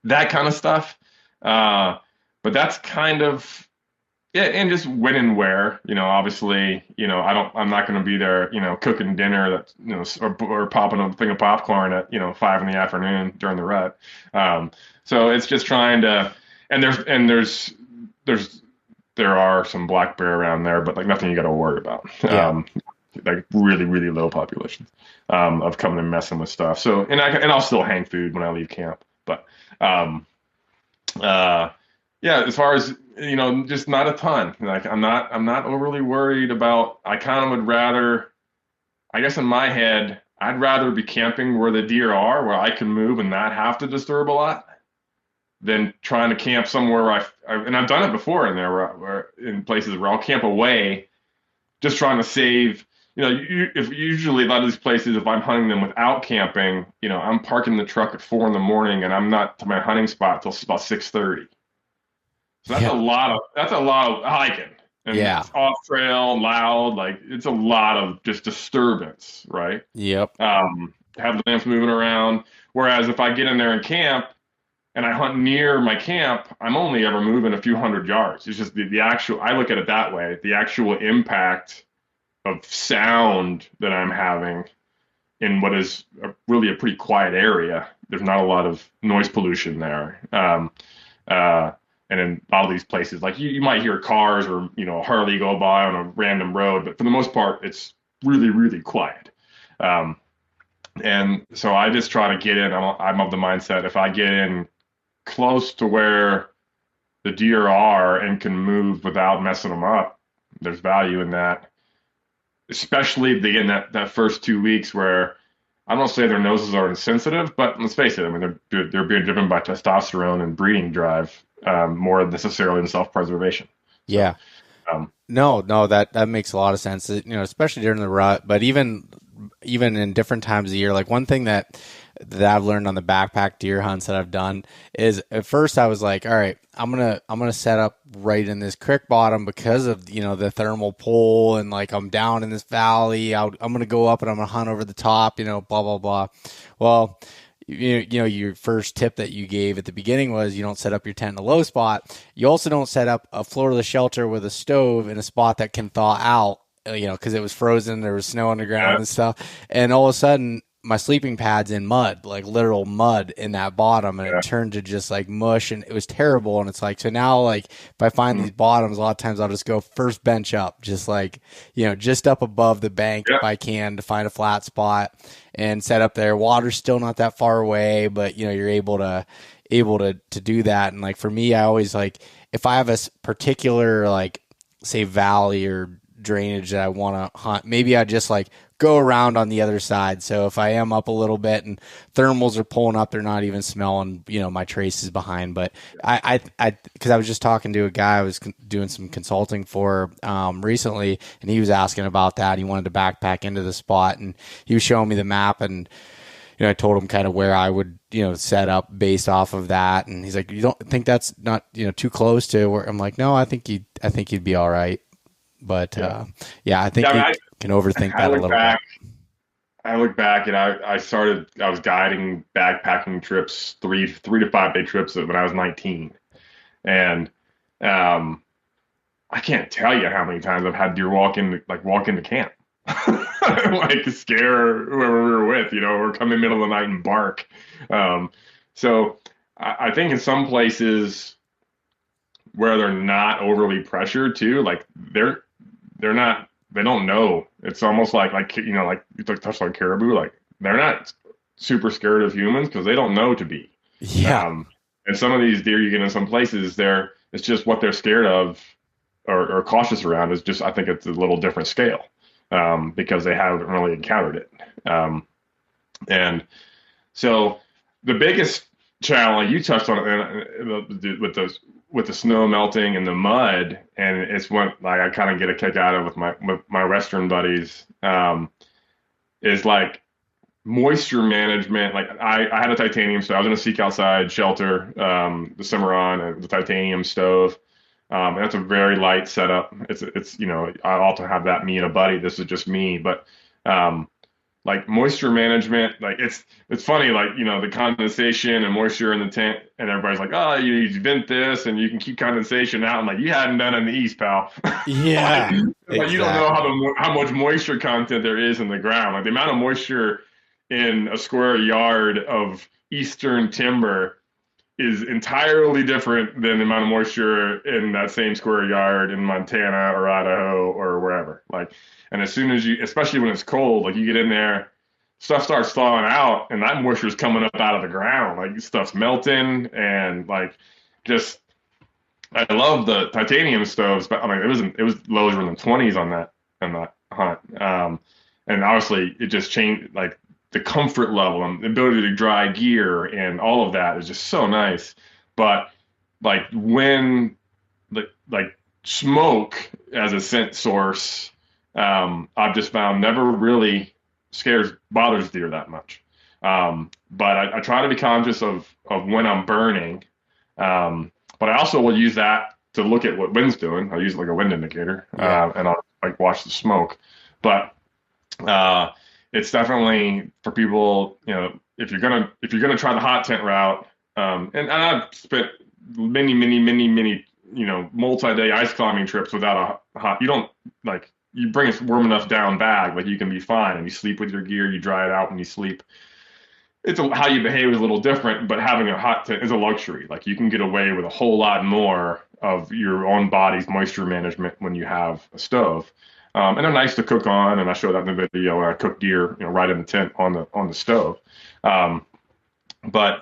Speaker 3: that kind of stuff. But that's kind of, yeah, and just when and where, obviously, I'm not going to be there, cooking dinner that, or popping a thing of popcorn at, 5 p.m. during the rut. So it's just trying to, and there are some black bear around there, but like nothing you got to worry about. Yeah. Like really, really low populations, of coming and messing with stuff. So, and I'll still hang food when I leave camp, but, yeah, as far as, just not a ton. Like I'm not overly worried about, I kind of would rather, I guess in my head, I'd rather be camping where the deer are, where I can move and not have to disturb a lot, than trying to camp somewhere and I've done it before in there where in places where I'll camp away, just trying to save, if usually a lot of these places, if I'm hunting them without camping, I'm parking the truck at 4 a.m. and I'm not to my hunting spot till about 6:30. So that's a lot of hiking. And it's off trail, loud, like it's a lot of just disturbance, right? Yep. Have the lamps moving around. Whereas if I get in there and camp and I hunt near my camp, I'm only ever moving a few hundred yards. It's just the actual, I look at it that way, the actual impact of sound that I'm having in what is really a pretty quiet area. There's not a lot of noise pollution there. And in all these places, like you might hear cars or, a Harley go by on a random road, but for the most part, it's really, really quiet. And so I just try to get in. I'm of the mindset, if I get in close to where the deer are and can move without messing them up, there's value in that. Especially in that first 2 weeks where I don't say their noses are insensitive, but let's face it, I mean, they're being driven by testosterone and breeding drive, more necessarily than self-preservation. Yeah.
Speaker 2: No, that makes a lot of sense, especially during the rut, but even in different times of year. Like one thing that I've learned on the backpack deer hunts that I've done is at first I was like, all right, I'm gonna set up right in this creek bottom because of the thermal pull, and like I'm down in this valley. I'm gonna go up and I'm gonna hunt over the top, blah blah blah. Well, your first tip that you gave at the beginning was you don't set up your tent in a low spot. You also don't set up a floorless shelter with a stove in a spot that can thaw out, because it was frozen, there was snow on the ground and stuff. And all of a sudden, my sleeping pads in mud, like literal mud in that bottom, and it turned to just like mush, and it was terrible. And it's like, so now like if I find these bottoms, a lot of times I'll just go first bench up, just like, just up above the bank if I can, to find a flat spot and set up there. Water's still not that far away, but you're able to do that. And like for me, I always like, if I have a particular like say valley or drainage that I want to hunt, maybe I just like go around on the other side. So if I am up a little bit and thermals are pulling up, they're not even smelling, my traces behind. But because I was just talking to a guy I was doing some consulting for recently, and he was asking about that. He wanted to backpack into the spot, and he was showing me the map, and I told him kind of where I would, set up based off of that. And he's like, "You don't think that's not, too close to where?" I'm like, "No, I think he'd be all right." But I think you can overthink that a little bit.
Speaker 3: I look back, and I was guiding backpacking trips, 3 to 5 day trips when I was 19. And I can't tell you how many times I've had deer walk into camp. Like scare whoever we were with, or come in the middle of the night and bark. So I think in some places where they're not overly pressured too, like they don't know. It's almost like you touched on caribou, like they're not super scared of humans because they don't know to be.
Speaker 2: Yeah.
Speaker 3: And some of these deer you get in some places, it's just what they're scared of or cautious around is just, I think it's a little different scale. Because they haven't really encountered it. And so the biggest challenge, you touched on it with the snow melting and the mud, and it's what like I kind of get a kick out of with my Western buddies, is like moisture management. Like I had a titanium stove. I was in a Seek Outside shelter, the Cimarron, and the titanium stove. And that's a very light setup. It's I also have that, me and a buddy. This is just me, but like moisture management, like it's funny, like the condensation and moisture in the tent, and everybody's like, oh, you vent this and you can keep condensation out. I'm like, you hadn't done it in the East, pal.
Speaker 2: Yeah,
Speaker 3: like you don't know how much moisture content there is in the ground. Like the amount of moisture in a square yard of Eastern timber is entirely different than the amount of moisture in that same square yard in Montana or Idaho or wherever. Like, and as soon as especially when it's cold, like you get in there, stuff starts thawing out, and that moisture is coming up out of the ground. Like stuff's melting, and like just, I love the titanium stoves, but I mean it was lower than the 20s on that hunt. And obviously it just changed, like the comfort level and the ability to dry gear and all of that is just so nice. But like when like smoke as a scent source, I've just found never really bothers deer that much. But I try to be conscious of when I'm burning. But I also will use that to look at what wind's doing. I'll use it like a wind indicator, and I'll like watch the smoke. But it's definitely for people, if you're gonna try the hot tent route, and I've spent many multi-day ice climbing trips without a hot. You don't like, you bring a warm enough down bag, like you can be fine, and you sleep with your gear, you dry it out when you sleep. How you behave is a little different, but having a hot tent is a luxury. Like you can get away with a whole lot more of your own body's moisture management when you have a stove. And they're nice to cook on, and I showed that in the video where I cook deer, right in the tent on the stove. But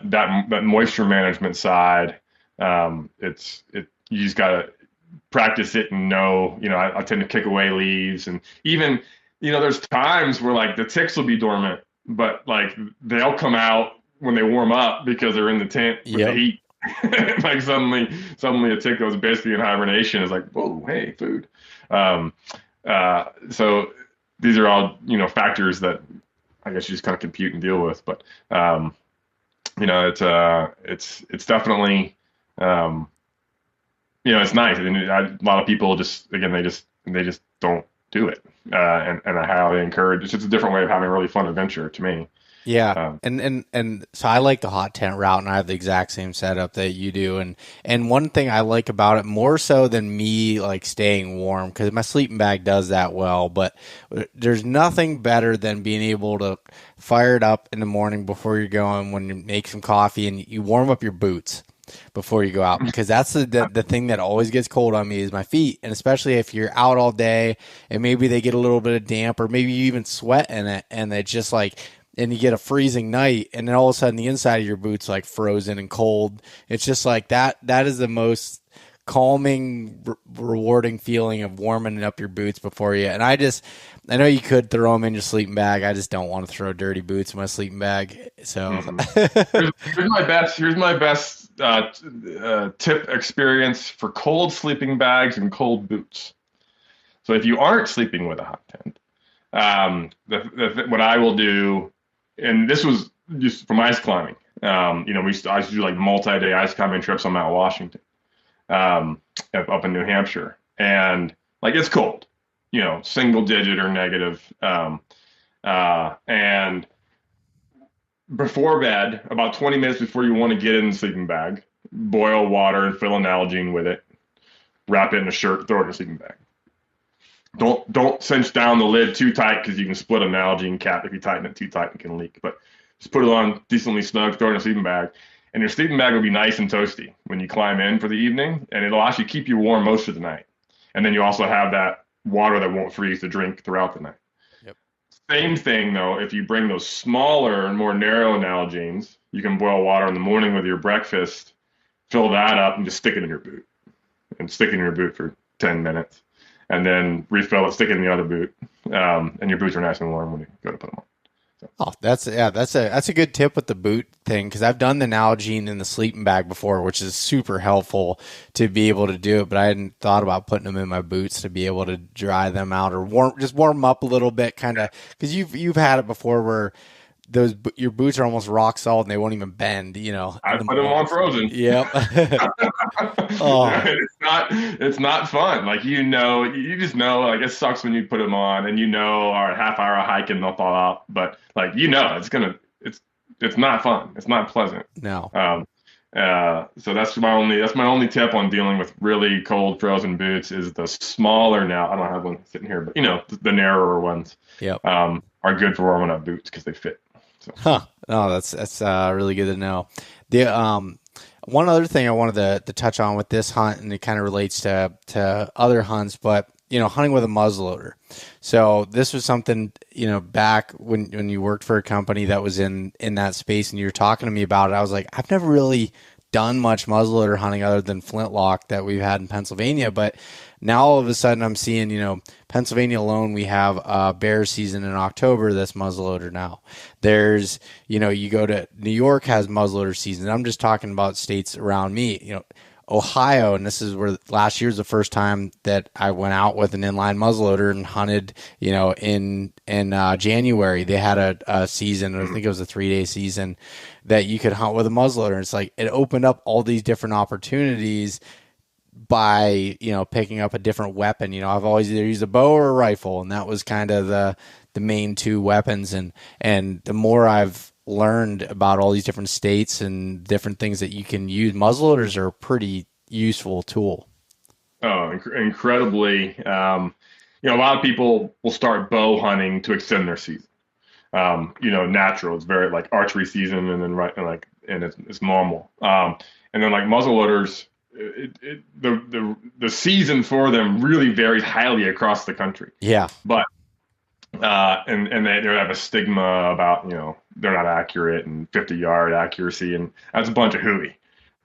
Speaker 3: that moisture management side, you just gotta practice it and know. I tend to kick away leaves, and even there's times where like the ticks will be dormant, but like they'll come out when they warm up because they're in the tent with the heat. Like suddenly a tick that was basically in hibernation is like, whoa, hey, food. So these are all, factors that I guess you just kind of compute and deal with. But, it's definitely, it's nice. And a lot of people they just don't do it. And I highly encourage, it's just a different way of having a really fun adventure to me.
Speaker 2: Yeah.
Speaker 3: Um,
Speaker 2: And so I like the hot tent route, and I have the exact same setup that you do. And one thing I like about it more so than me like staying warm, because my sleeping bag does that well, but there's nothing better than being able to fire it up in the morning before you're going, when you make some coffee and you warm up your boots before you go out, because that's the thing that always gets cold on me is my feet. And especially if you're out all day and maybe they get a little bit of damp, or maybe you even sweat in it, and it's just like, and you get a freezing night, and then all of a sudden the inside of your boots like frozen and cold. It's just like that is the most calming, rewarding feeling of warming up your boots before you. And I know you could throw them in your sleeping bag. I just don't want to throw dirty boots in my sleeping bag. So
Speaker 3: here's my best tip experience for cold sleeping bags and cold boots. So if you aren't sleeping with a hot tent, what I will do, and this was just from ice climbing. I used to do like multi-day ice climbing trips on Mount Washington, up in New Hampshire, and like it's cold, single digit or negative, and before bed, about 20 minutes before you want to get in the sleeping bag, boil water and fill an Nalgene with it, wrap it in a shirt, throw it in a sleeping bag. Don't cinch down the lid too tight, because you can split a Nalgene cap if you tighten it too tight, it can leak. But just put it on decently snug, throw it in a sleeping bag, and your sleeping bag will be nice and toasty when you climb in for the evening, and it'll actually keep you warm most of the night. And then you also have that water that won't freeze to drink throughout the night.
Speaker 2: Yep.
Speaker 3: Same thing though, if you bring those smaller and more narrow Nalgenes, you can boil water in the morning with your breakfast, fill that up, and just stick it in your boot, and stick it in your boot for 10 minutes. And then refill it, stick it in the other boot, and your boots are nice and warm when you go to put them on. So.
Speaker 2: Oh, that's a good tip with the boot thing, because I've done the Nalgene in the sleeping bag before, which is super helpful to be able to do it. But I hadn't thought about putting them in my boots to be able to dry them out, or warm them up a little bit, kind of, because you've had it before where your boots are almost rock solid and they won't even bend.
Speaker 3: I put them on frozen.
Speaker 2: Yep. Oh.
Speaker 3: It's not fun. Like, you just know, like, it sucks when you put them on and all right, half hour of hiking, they'll thaw out, but like, it's not fun. It's not pleasant.
Speaker 2: No.
Speaker 3: So that's my only tip on dealing with really cold frozen boots is the smaller, now I don't have one sitting here, but the narrower ones.
Speaker 2: Yep.
Speaker 3: Are good for warming up boots because they fit. So.
Speaker 2: Huh. No, that's really good to know. The one other thing I wanted to touch on with this hunt, and it kind of relates to other hunts, but hunting with a muzzleloader. So this was something, back when you worked for a company that was in that space, and you were talking to me about it, I was like, I've never really done much muzzleloader hunting other than flintlock that we've had in Pennsylvania, but now all of a sudden I'm seeing, Pennsylvania alone, we have bear season in October that's muzzleloader now. There's, you go to New York has muzzleloader season. I'm just talking about states around me, Ohio, and this is where last year's the first time that I went out with an inline muzzleloader and hunted, in January. They had a season, I think it was a 3-day season, that you could hunt with a muzzleloader. It's like it opened up all these different opportunities by picking up a different weapon. I've always either used a bow or a rifle, and that was kind of the main two weapons. And the more I've learned about all these different states and different things that you can use, muzzleloaders are a pretty useful tool.
Speaker 3: Oh, incredibly. A lot of people will start bow hunting to extend their season. Natural. It's very like archery season, and then it's normal. And then like muzzleloaders, the season for them really varies highly across the country.
Speaker 2: Yeah.
Speaker 3: But and they have a stigma about they're not accurate and 50-yard accuracy, and that's a bunch of hooey.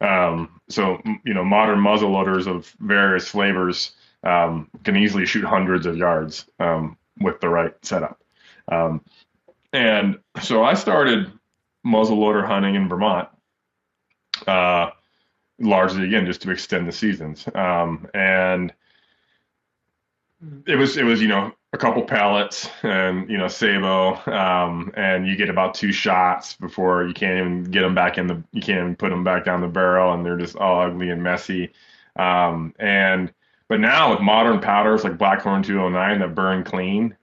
Speaker 3: So modern muzzleloaders of various flavors can easily shoot hundreds of yards with the right setup. And so I started muzzleloader hunting in Vermont, largely again just to extend the seasons. And it was a couple pellets and sabot, and you get about 2 shots before you can't even get them back you can't even put them back down the barrel, and they're just all ugly and messy. But now with modern powders like Blackhorn 209 that burn clean,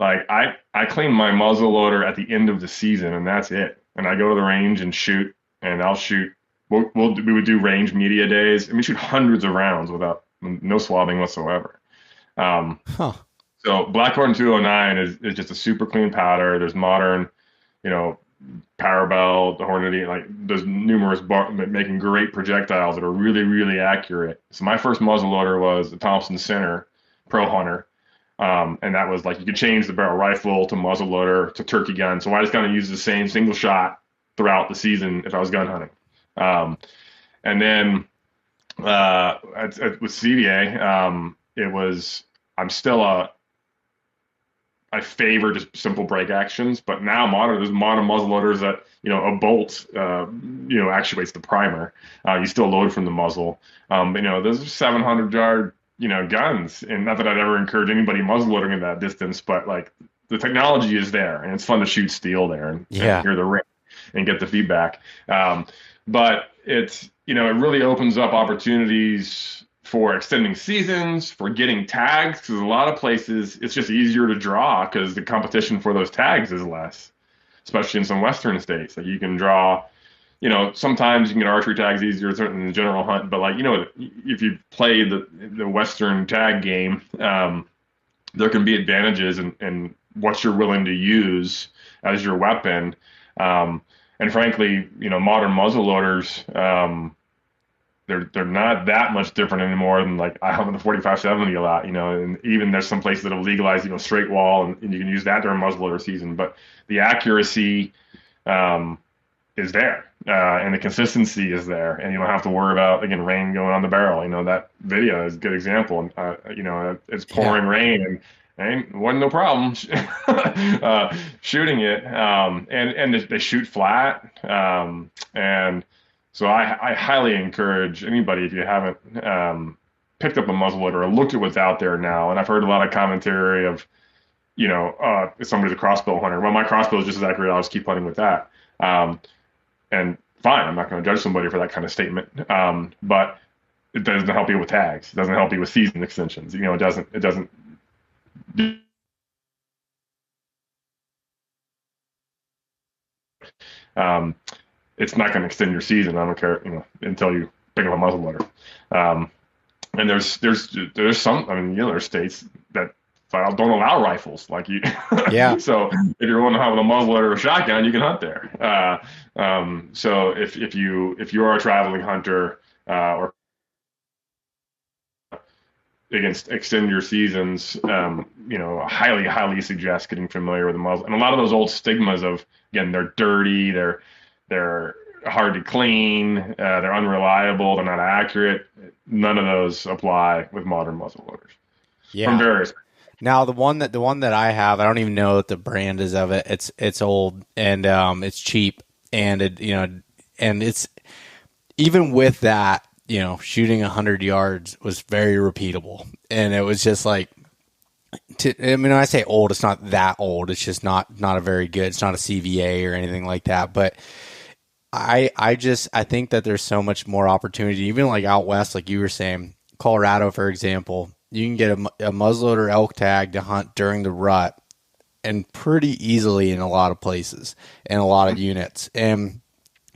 Speaker 3: Like I clean my muzzle loader at the end of the season, and that's it. And I go to the range and shoot, and I'll shoot. We would do range media days, and we shoot hundreds of rounds without no swabbing whatsoever. Um,
Speaker 2: Huh.
Speaker 3: so Blackhorn 209 is just a super clean powder. There's modern, you know, Parabel, the Hornady, like there's numerous making great projectiles that are really, really accurate. So my first muzzleloader was the Thompson Center Pro Hunter. And that was like you could change the barrel rifle to muzzleloader to turkey gun. So I just kind of used the same single shot throughout the season if I was gun hunting. And then with CVA, it was I'm still I favor just simple break actions, but now there's modern muzzleloaders that, you know, a bolt, actuates the primer. You still load from the muzzle. But, you know, those are 700-yard, you know, guns. And not that I'd ever encourage anybody muzzleloading at that distance, but like the technology is there and it's fun to shoot steel there and hear the ring and get the feedback. But it's, you know, it really opens up opportunities for extending seasons, for getting tags, because a lot of places it's just easier to draw because the competition for those tags is less, especially in some western states. Like you can draw, you know, sometimes you can get archery tags easier certainly in the general hunt, but like, you know, if you play the western tag game, there can be advantages in what you're willing to use as your weapon. And frankly, you know, modern muzzleloaders, they're not that much different anymore than like I hunt with the 45-70 a lot, you know, and even there's some places that have legalized, you know, straight wall and you can use that during muzzleloader season, but the accuracy is there and the consistency is there, and you don't have to worry about, again, rain going on the barrel. You know, that video is a good example. You know, it's pouring rain and wasn't no problem shooting it, and they shoot flat, and so I highly encourage anybody, if you haven't picked up a muzzleloader or looked at what's out there now, and I've heard a lot of commentary of, you know, if somebody's a crossbow hunter, well, my crossbow is just as accurate, I'll just keep hunting with that. And fine, I'm not going to judge somebody for that kind of statement, but it doesn't help you with tags. It doesn't help you with season extensions. You know, it doesn't. It's not going to extend your season. I don't care, you know, until you pick up a muzzleloader. And there's some. I mean, you know, there's states that don't allow rifles, like you.
Speaker 2: Yeah.
Speaker 3: So if you're wanting to have a muzzleloader or a shotgun, you can hunt there. So if you are a traveling hunter or against extend your seasons, you know, highly suggest getting familiar with the muzzle. And a lot of those old stigmas of, again, they're dirty, they're hard to clean, they're unreliable, they're not accurate. None of those apply with modern muzzleloaders.
Speaker 2: Yeah.
Speaker 3: From various.
Speaker 2: Now the one that I have, I don't even know what the brand is of it. It's old and it's cheap, and it, you know, and it's even with that, you know, shooting 100 yards was very repeatable, and it was just like, I mean, when I say old, it's not that old. It's just not a very good. It's not a CVA or anything like that. But I think that there's so much more opportunity, even like out west, like you were saying, Colorado, for example. You can get a muzzleloader elk tag to hunt during the rut, and pretty easily in a lot of places and a lot of units, and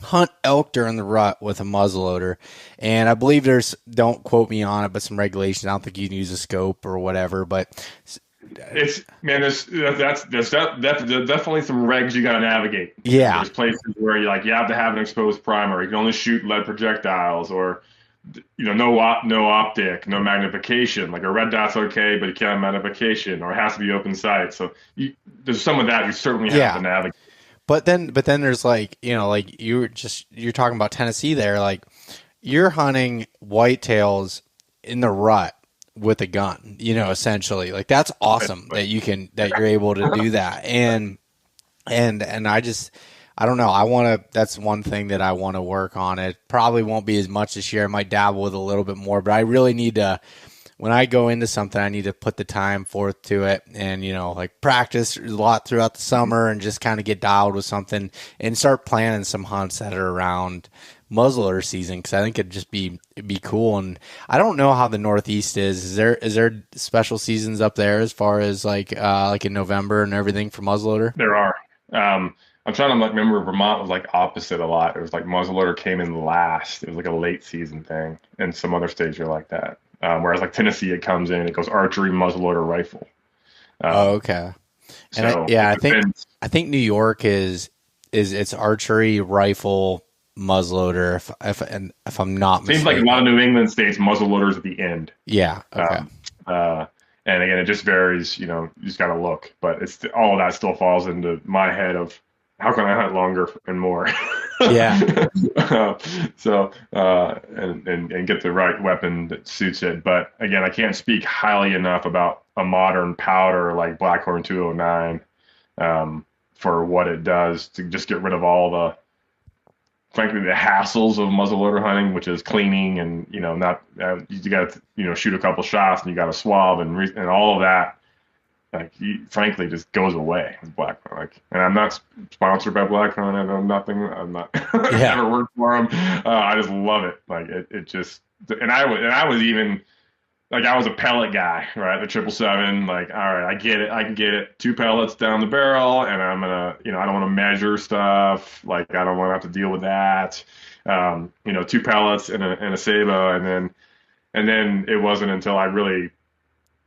Speaker 2: hunt elk during the rut with a muzzleloader. And I believe there's, don't quote me on it, but some regulations. I don't think you can use a scope or whatever, but
Speaker 3: it's, man, there's definitely some regs you got to navigate.
Speaker 2: Yeah.
Speaker 3: There's places where you have to have an exposed primer. You can only shoot lead projectiles, or, you know, no optic, no magnification. Like a red dot's okay, but you can't have magnification, or it has to be open sight. So there's some of that you certainly have to navigate.
Speaker 2: But then there's, like, you know, like you're talking about Tennessee there, like you're hunting whitetails in the rut with a gun, you know, essentially. Like that's awesome that you're able to do that. And I don't know. That's one thing that I want to work on. It probably won't be as much this year. I might dabble with a little bit more, but I really need to, when I go into something, I need to put the time forth to it, and, you know, like practice a lot throughout the summer and just kind of get dialed with something and start planning some hunts that are around muzzleloader season, because I think it'd be cool. And I don't know how the Northeast is. Is there special seasons up there as far as like in November and everything for muzzleloader?
Speaker 3: There are. I'm trying to remember. Vermont was like opposite a lot. It was like muzzleloader came in last. It was like a late season thing, and some other states are like that. Whereas like Tennessee, it comes in, it goes archery, muzzleloader, rifle.
Speaker 2: Okay. And
Speaker 3: So
Speaker 2: I think New York is it's archery, rifle, muzzleloader. If I'm not
Speaker 3: seems
Speaker 2: mistaken.
Speaker 3: like a lot of New England states muzzleloaders at the end.
Speaker 2: Yeah. Okay.
Speaker 3: And again, it just varies. You just got to look, but it's all of that still falls into my head of how can I hunt longer and more.
Speaker 2: Yeah.
Speaker 3: And get the right weapon that suits it. But again, I can't speak highly enough about a modern powder like Blackhorn 209 for what it does to just get rid of all the, frankly, the hassles of muzzleloader hunting, which is cleaning and not you got to shoot a couple shots and you got to swab and all of that. Like, frankly, just goes away with Blackhorn. Like, and I'm not sponsored by Blackhorn. I know nothing. I'm not. Never worked for them. I just love it. Like it just. And I was even like I was a pellet guy, right? The 777. Like, all right, I get it. I can get it. 2 pellets down the barrel, and I'm gonna. I don't want to measure stuff. Like, I don't want to have to deal with that. 2 pellets and a Sabo, and then it wasn't until I really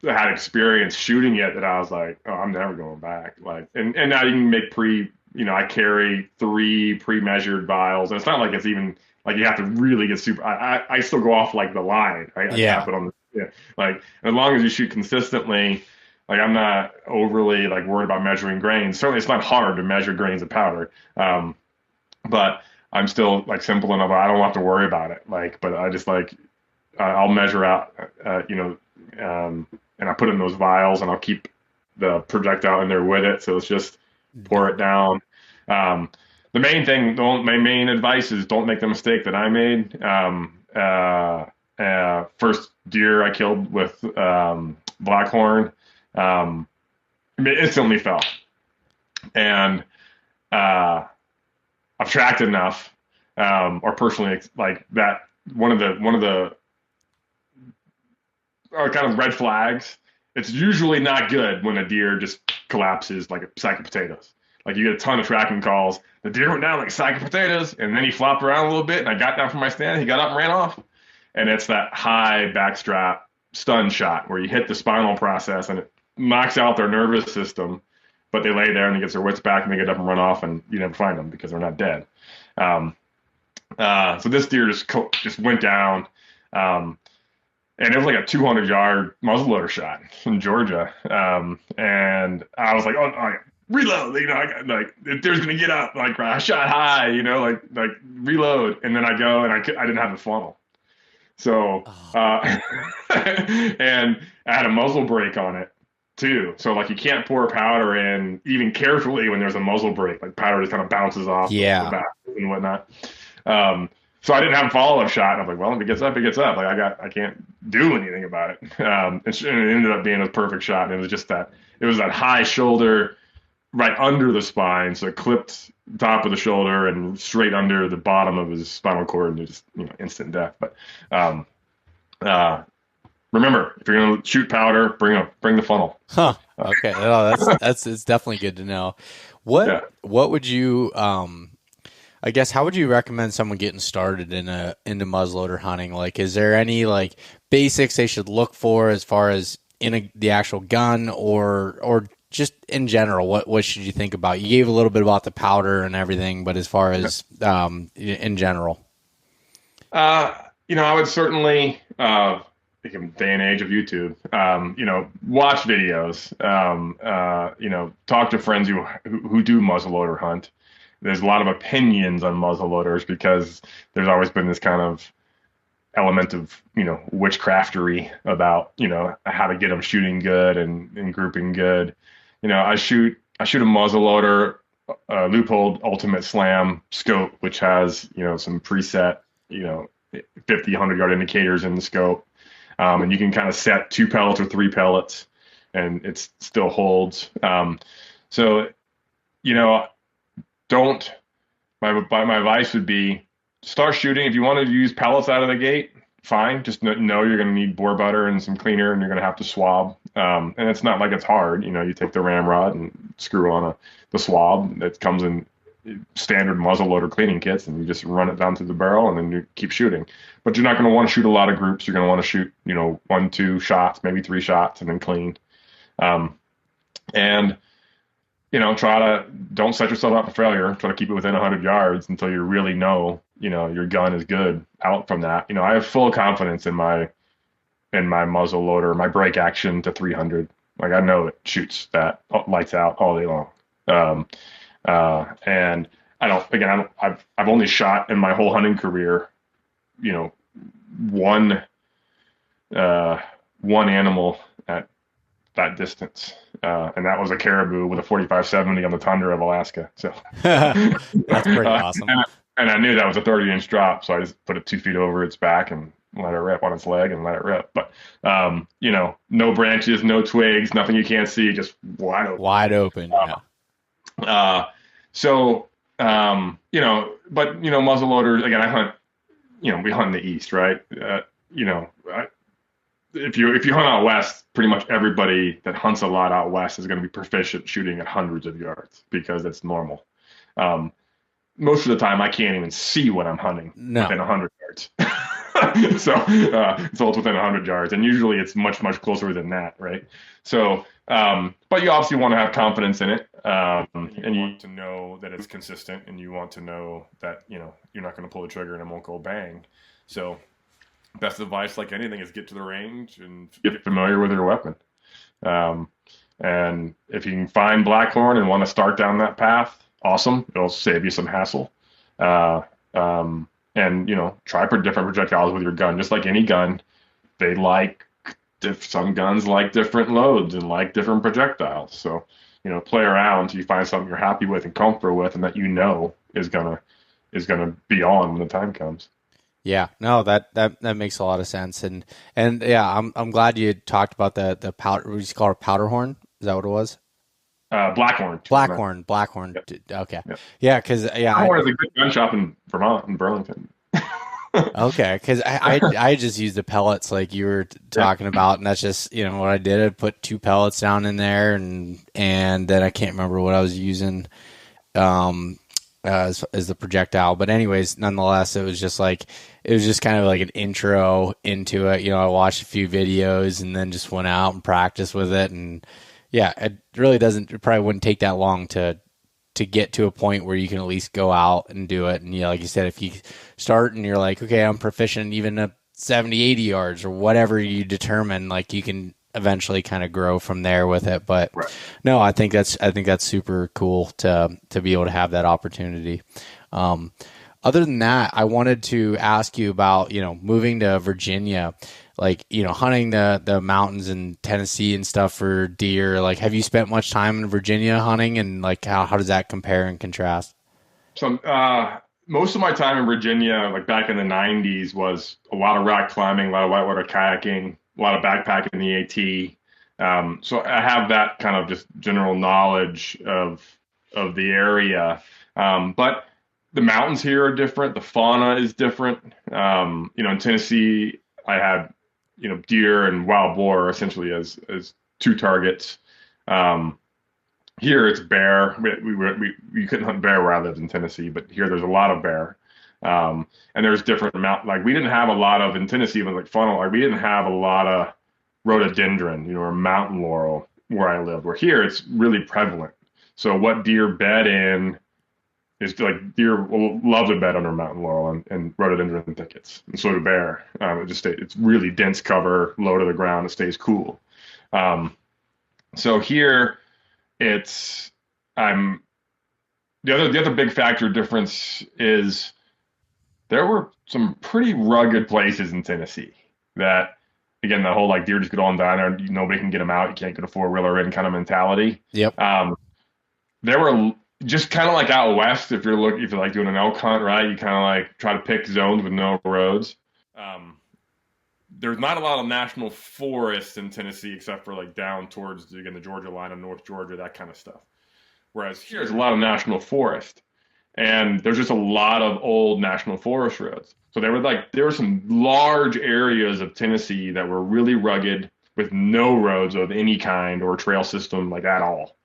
Speaker 3: had experience shooting it that I was like, oh, I'm never going back. Like, and now you can make I carry 3 pre-measured vials, and it's not like it's even like you have to really get super. I still go off like the line. I tap it on like as long as you shoot consistently. Like, I'm not overly like worried about measuring grains. Certainly, it's not hard to measure grains of powder, but I'm still like simple enough. I don't have to worry about it. Like, but I just like I'll measure out, and I put it in those vials, and I'll keep the projectile in there with it. So it's just pour it down. The main thing, my main advice is don't make the mistake that I made. First deer I killed with Blackhorn, instantly fell, and I've tracked enough, or personally like that. One of the kind of red flags. It's usually not good when a deer just collapses like a sack of potatoes. Like, you get a ton of tracking calls. The deer went down like a sack of potatoes, and then he flopped around a little bit, and I got down from my stand. He got up and ran off. And it's that high backstrap stun shot where you hit the spinal process, and it knocks out their nervous system, but they lay there and they get their wits back, and they get up and run off, and you never find them because they're not dead. So this deer just went down. And it was like a 200-yard muzzleloader shot in Georgia. And I was like, oh, reload. If there's going to get up, like, I shot high, like reload. And then I go, and I didn't have the funnel. So, and I had a muzzle brake on it too. So, like, you can't pour powder in even carefully when there's a muzzle brake. Like, powder just kind of bounces off the back and whatnot. So I didn't have a follow-up shot. And I was like, well, if it gets up, it gets up. Like, I can't do anything about it. It ended up being a perfect shot. And it was just that high shoulder right under the spine. So it clipped the top of the shoulder and straight under the bottom of his spinal cord, and just, instant death. But, remember, if you're going to shoot powder, bring the funnel.
Speaker 2: Huh. Okay. No, it's definitely good to know. What would you, I guess, how would you recommend someone getting started into muzzleloader hunting? Like, is there any like basics they should look for as far as the actual gun, or just in general? What should you think about? You gave a little bit about the powder and everything, but as far as in general,
Speaker 3: I would certainly, day and age of YouTube, watch videos, talk to friends who do muzzleloader hunt. There's a lot of opinions on muzzleloaders because there's always been this kind of element of, witchcraftery about, how to get them shooting good and grouping good. I shoot a muzzleloader, Loophole Ultimate Slam scope, which has, some preset, 50, 100-yard indicators in the scope. And you can kind of set 2 pellets or 3 pellets, and it still holds. My advice would be start shooting. If you want to use pellets out of the gate, fine. Just know you're going to need boar butter and some cleaner, and you're going to have to swab. And it's not like it's hard. You take the ramrod and screw on the swab that comes in standard muzzleloader cleaning kits, and you just run it down through the barrel, and then you keep shooting. But you're not going to want to shoot a lot of groups. You're going to want to shoot, 1, 2 shots, maybe 3 shots, and then clean. And don't set yourself up for failure. Try to keep it within 100 yards until you really know, your gun is good out from that. I have full confidence in my muzzleloader, my break action to 300. Like, I know it shoots that lights out all day long. And I've only shot in my whole hunting career, one animal at that distance. And that was a caribou with a 45-70 on the tundra of Alaska. So
Speaker 2: that's pretty awesome.
Speaker 3: And I knew that was a 30-inch drop, so I just put it 2 feet over its back and let it rip on its leg and let it rip. But no branches, no twigs, nothing you can't see, just wide open.
Speaker 2: Wide open.
Speaker 3: Yeah. But muzzleloader, again, I hunt. We hunt in the east, right? If you hunt out west, pretty much everybody that hunts a lot out west is going to be proficient shooting at hundreds of yards because that's normal. Most of the time, I can't even see what I'm hunting within 100 yards. So it's within 100 yards, and usually it's much, much closer than that, right? So, but you obviously want to have confidence in it, and you want to know that it's consistent, and you want to know that you're not going to pull the trigger and it won't go bang. So, best advice, like anything, is get to the range and get familiar with your weapon. And if you can find Blackhorn and want to start down that path, awesome. It'll save you some hassle. And try for different projectiles with your gun. Just like any gun, some guns like different loads and like different projectiles. So, play around until you find something you're happy with and comfortable with, and that is gonna be on when the time comes.
Speaker 2: Yeah, no, that makes a lot of sense, and yeah, I'm glad you talked about the powder. What did you call it, powder horn? Is that what it was?
Speaker 3: Blackhorn.
Speaker 2: Blackhorn.
Speaker 3: Yep.
Speaker 2: Okay.
Speaker 3: Yep.
Speaker 2: Yeah, because
Speaker 3: Blackhorn is a good gun shop in Vermont, in Burlington.
Speaker 2: Okay, because I just used the pellets like you were talking about, and that's just what I did. I put 2 pellets down in there, and then I can't remember what I was using as the projectile. But anyways, nonetheless, it was just kind of like an intro into it. I watched a few videos and then just went out and practiced with it, and yeah, it probably wouldn't take that long to get to a point where you can at least go out and do it. And like you said, if you start and you're like, okay, I'm proficient even at 70, 80 yards or whatever you determine, like you can eventually kind of grow from there with it. But right. No, I think that's super cool to be able to have that opportunity. Other than that, I wanted to ask you about, moving to Virginia, like, hunting the mountains in Tennessee and stuff for deer. Like, have you spent much time in Virginia hunting, and like, how does that compare and contrast? So,
Speaker 3: most of my time in Virginia, like back in the 90s, was a lot of rock climbing, a lot of whitewater kayaking, a lot of backpacking in the AT. So I have that kind of just general knowledge of the area. But the mountains here are different. The fauna is different. In Tennessee, I had, deer and wild boar essentially as 2 targets. Here it's bear. We couldn't hunt bear where I lived in Tennessee, but here there's a lot of bear. And there's different like we didn't have a lot of in Tennessee, even like funnel, like we didn't have a lot of rhododendron, or mountain laurel where I lived. Where here it's really prevalent. So what deer bed in is like deer will love to bed under mountain laurel and rhododendron thickets, and so do bear. It's really dense cover, low to the ground. It stays cool. So here the other big factor difference is there were some pretty rugged places in Tennessee that, again, the whole like deer just get on down there, nobody can get them out, you can't get a 4-wheeler in kind of mentality.
Speaker 2: Yep.
Speaker 3: There were just kind of like out west, if you're like doing an elk hunt, right? You kind of like try to pick zones with no roads. There's not a lot of national forests in Tennessee except for like down towards the Georgia line and North Georgia, that kind of stuff. Whereas here's a lot of national forest. and there's just a lot of old national forest roads. So there were some large areas of Tennessee that were really rugged with no roads of any kind or trail system like at all.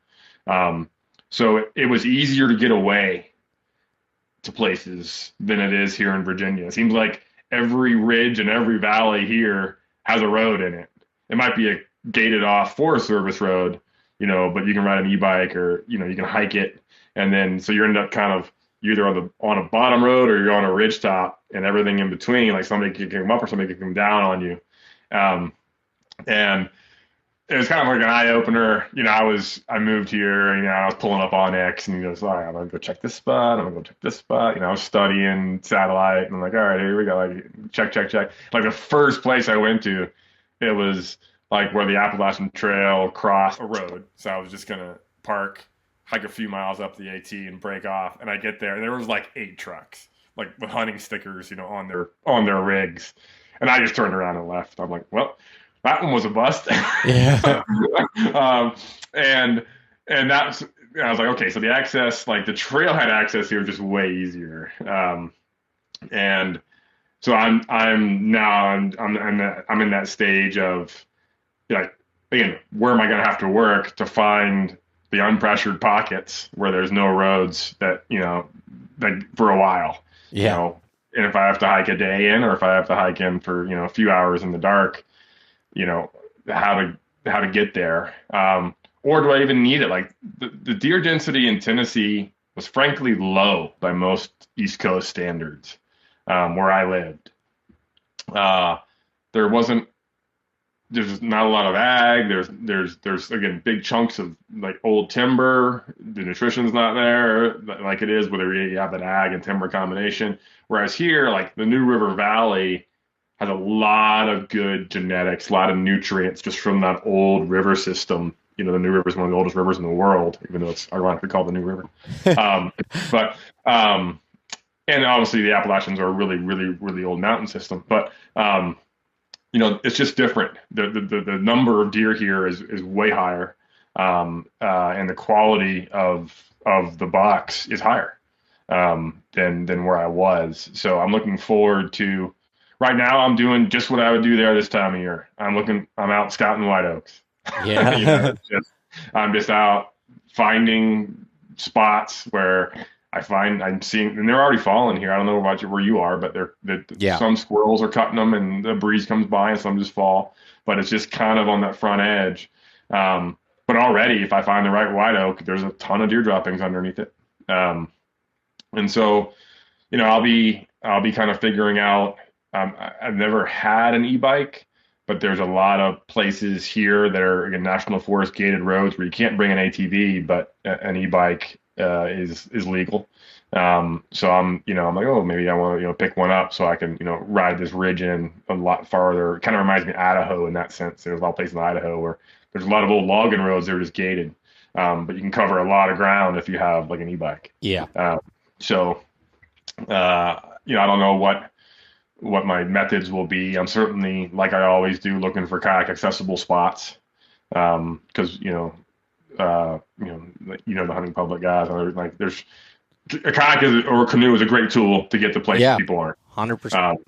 Speaker 3: So it was easier to get away to places than it is here in Virginia. It seems like every ridge and every valley here has a road in it. It might be a gated off Forest Service road, but you can ride an e-bike or, you can hike it. And then, so you end up kind of you're either on a bottom road or you're on a ridge top and everything in between, like somebody can come up or somebody can come down on you. And it was kind of like an eye opener. I moved here, I was pulling up on X and he goes, all right, I'm going to go check this spot. I'm going to go check this spot. I was studying satellite and I'm like, all right, here we go. Like check. Like the first place I went to, it was like where the Appalachian Trail crossed a road. So I was just going to park, hike a few miles up the AT and break off. And I get there and there was like 8 trucks, like with hunting stickers, on their rigs. And I just turned around and left. I'm like, well, that one was a bust.
Speaker 2: Yeah.
Speaker 3: And that's, I was like, okay, so the access, like the trailhead access here is just way easier. And so I'm in that stage of, like, again, where am I going to have to work to find the unpressured pockets where there's no roads that, that for a while,
Speaker 2: Yeah.
Speaker 3: And if I have to hike a day in, or if I have to hike in for, a few hours in the dark, how to get there. Or do I even need it? Like the deer density in Tennessee was frankly low by most East Coast standards, where I lived. There's not a lot of ag. There's again, big chunks of like old timber. The nutrition's not there like it is whether you have an ag and timber combination. Whereas here, like the New River Valley has a lot of good genetics, a lot of nutrients just from that old river system. The New River is one of the oldest rivers in the world, even though it's ironically called the New River. And obviously the Appalachians are a really, really, really old mountain system. But it's just different. The number of deer here is way higher, and the quality of the bucks is higher than where I was. So I'm looking forward to. Right now, I'm doing just what I would do there this time of year. I'm out scouting white oaks.
Speaker 2: Yeah.
Speaker 3: I'm just out finding spots where I'm seeing, and they're already falling here. I don't know about where you are, but some squirrels are cutting them, and the breeze comes by, and some just fall. But it's just kind of on that front edge. But already, if I find the right white oak, there's a ton of deer droppings underneath it. And so, I'll be kind of figuring out. I've never had an e-bike, but there's a lot of places here that are, again, national forest gated roads where you can't bring an ATV, but an e-bike is legal. So I'm like, oh, maybe I want to, pick one up so I can, ride this ridge in a lot farther. It kind of reminds me of Idaho in that sense. There's a lot of places in Idaho where there's a lot of old logging roads that are just gated. But you can cover a lot of ground if you have like an e-bike.
Speaker 2: Yeah.
Speaker 3: So I don't know what my methods will be. I'm certainly, like I always do, looking for kayak accessible spots. Cause the hunting public guys, like there's a kayak or a canoe is a great tool to get to places people aren't.
Speaker 2: 100%.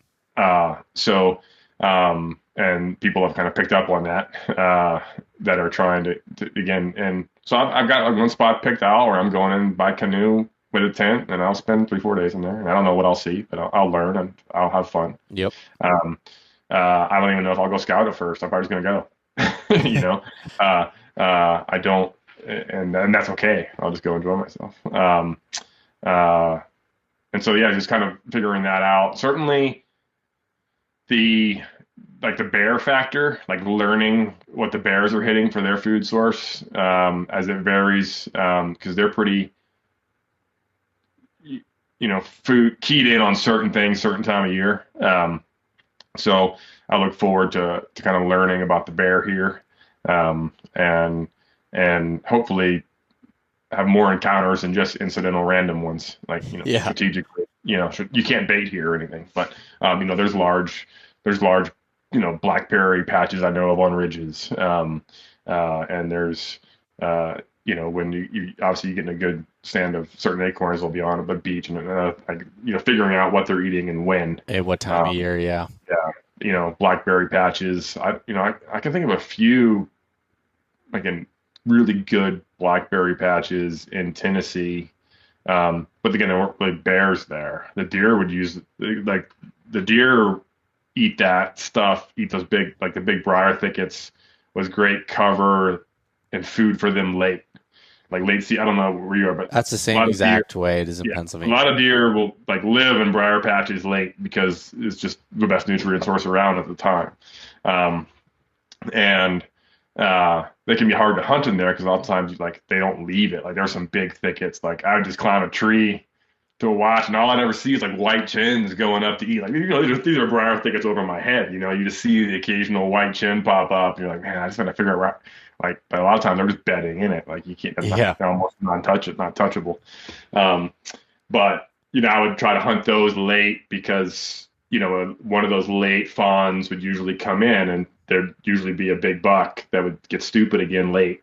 Speaker 3: And people have kind of picked up on that, that are trying to again. And so I've got like one spot picked out where I'm going in by canoe with a tent, and I'll spend 3-4 days in there. And I don't know what I'll see, but I'll learn and I'll have fun.
Speaker 2: Yep.
Speaker 3: I don't even know if I'll go scout it first. I'm probably just going to go. I don't, and that's okay. I'll just go enjoy myself. And so just kind of figuring that out. Certainly, the bear factor, like learning what the bears are hitting for their food source, as it varies, because they're pretty. Food keyed in on certain things, certain time of year. So I look forward to kind of learning about the bear here, and hopefully have more encounters than just incidental random ones, like, strategically, you can't bait here or anything, but, there's large, blackberry patches I know of on ridges. And there's, when you obviously you get in a good stand of certain acorns will be on it, but beech and like, figuring out what they're eating and when.
Speaker 2: At what time of year? Yeah.
Speaker 3: Yeah, blackberry patches. I can think of a few, like in really good blackberry patches in Tennessee. But again, there weren't really bears there. The deer would use, like, the deer eat that stuff, eat those big, like the big briar thickets, was great cover and food for them late. Like late season, I don't know where you are, but
Speaker 2: That's the same exact way it is in Pennsylvania.
Speaker 3: A lot of deer will like live in briar patches late because it's just the best nutrient source around at the time. And they can be hard to hunt in there because a lot of times like they don't leave it. Like there's some big thickets. Like I would just climb a tree to watch, and all I'd ever see is like white chins going up to eat. Like these are briar thickets over my head. You just see the occasional white chin pop up. And you're like, man, I just got to figure out. Like a lot of times they're just bedding in it. Like you can't. They're almost not touchable. But I would try to hunt those late because one of those late fawns would usually come in, and there'd usually be a big buck that would get stupid again late,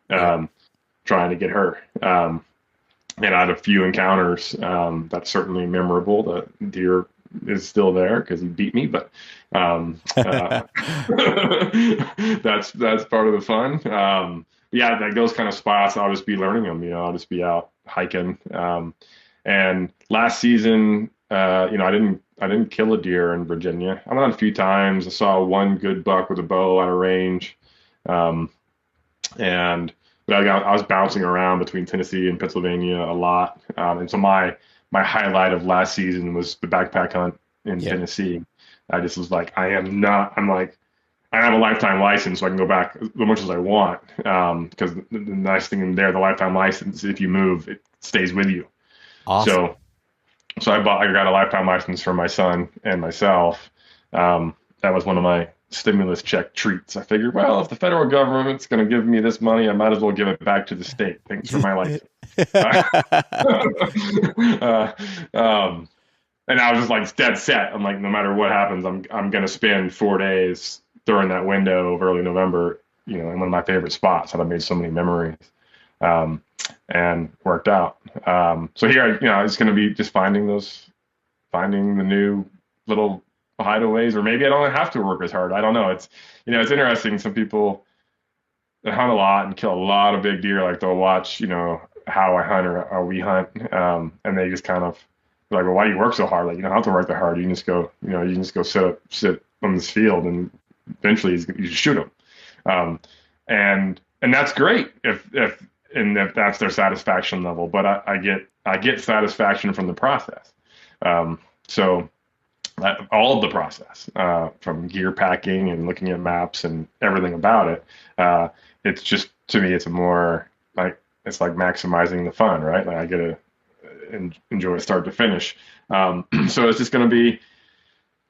Speaker 3: trying to get her. And I had a few encounters. That's certainly memorable. The deer is still there because he beat me, but that's part of the fun. Yeah, like those kind of spots, I'll just be learning them. I'll just be out hiking. And last season, I didn't kill a deer in Virginia. I went out a few times. I saw one good buck with a bow out of range, but I was bouncing around between Tennessee and Pennsylvania a lot. And so my highlight of last season was the backpack hunt in Tennessee. I just was like, I have a lifetime license, so I can go back as much as I want. Because the nice thing in there, the lifetime license, if you move, it stays with you.
Speaker 2: Awesome.
Speaker 3: So I got a lifetime license for my son and myself. That was one of my stimulus check treats. I figured, well, if the federal government's going to give me this money, I might as well give it back to the state. Thanks for my license. And I was just like dead set. I'm like, no matter what happens, I'm going to spend 4 days during that window of early November, in one of my favorite spots. And I made so many memories, and worked out. So here, it's going to be just finding the new little hideaways, or maybe I don't have to work as hard. I don't know. It's interesting. Some people that hunt a lot and kill a lot of big deer, like they'll watch, how I hunt or how we hunt, and they just kind of like, well, why do you work so hard? Like, you don't have to work that hard. You can just go, sit on this field, and eventually you just shoot them. And that's great if that's their satisfaction level. But I get satisfaction from the process. So all of the process, from gear packing and looking at maps and everything about it, it's just, to me, it's it's like maximizing the fun, right? Like I get to enjoy it start to finish. So it's just going to be,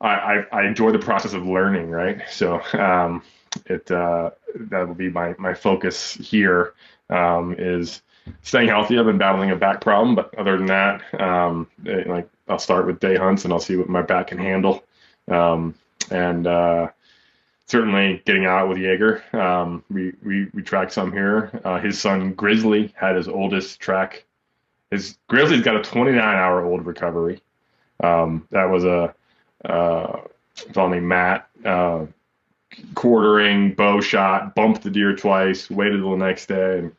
Speaker 3: I enjoy the process of learning, right? So that will be my focus here, is staying healthy. I've been battling a back problem, but other than that, I'll start with day hunts and I'll see what my back can handle. And certainly getting out with Jaeger. We tracked some here. His son Grizzly had his oldest track. Grizzly's got a 29-hour-old recovery. That was a fellow named Matt, quartering, bow shot, bumped the deer twice, waited till the next day, and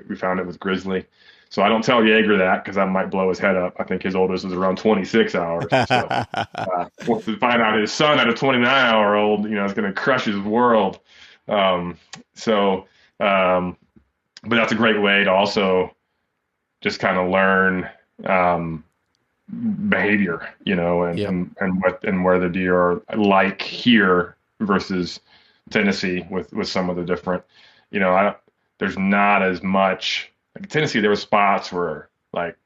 Speaker 3: we found it with Grizzly. So I don't tell Jaeger that because that might blow his head up. I think his oldest is around 26 hours. So to find out his son had a 29-hour-old, it's going to crush his world. But that's a great way to also just kind of learn behavior, and where the deer are like here versus Tennessee with some of the different, there's not as much. Like Tennessee, there were spots where like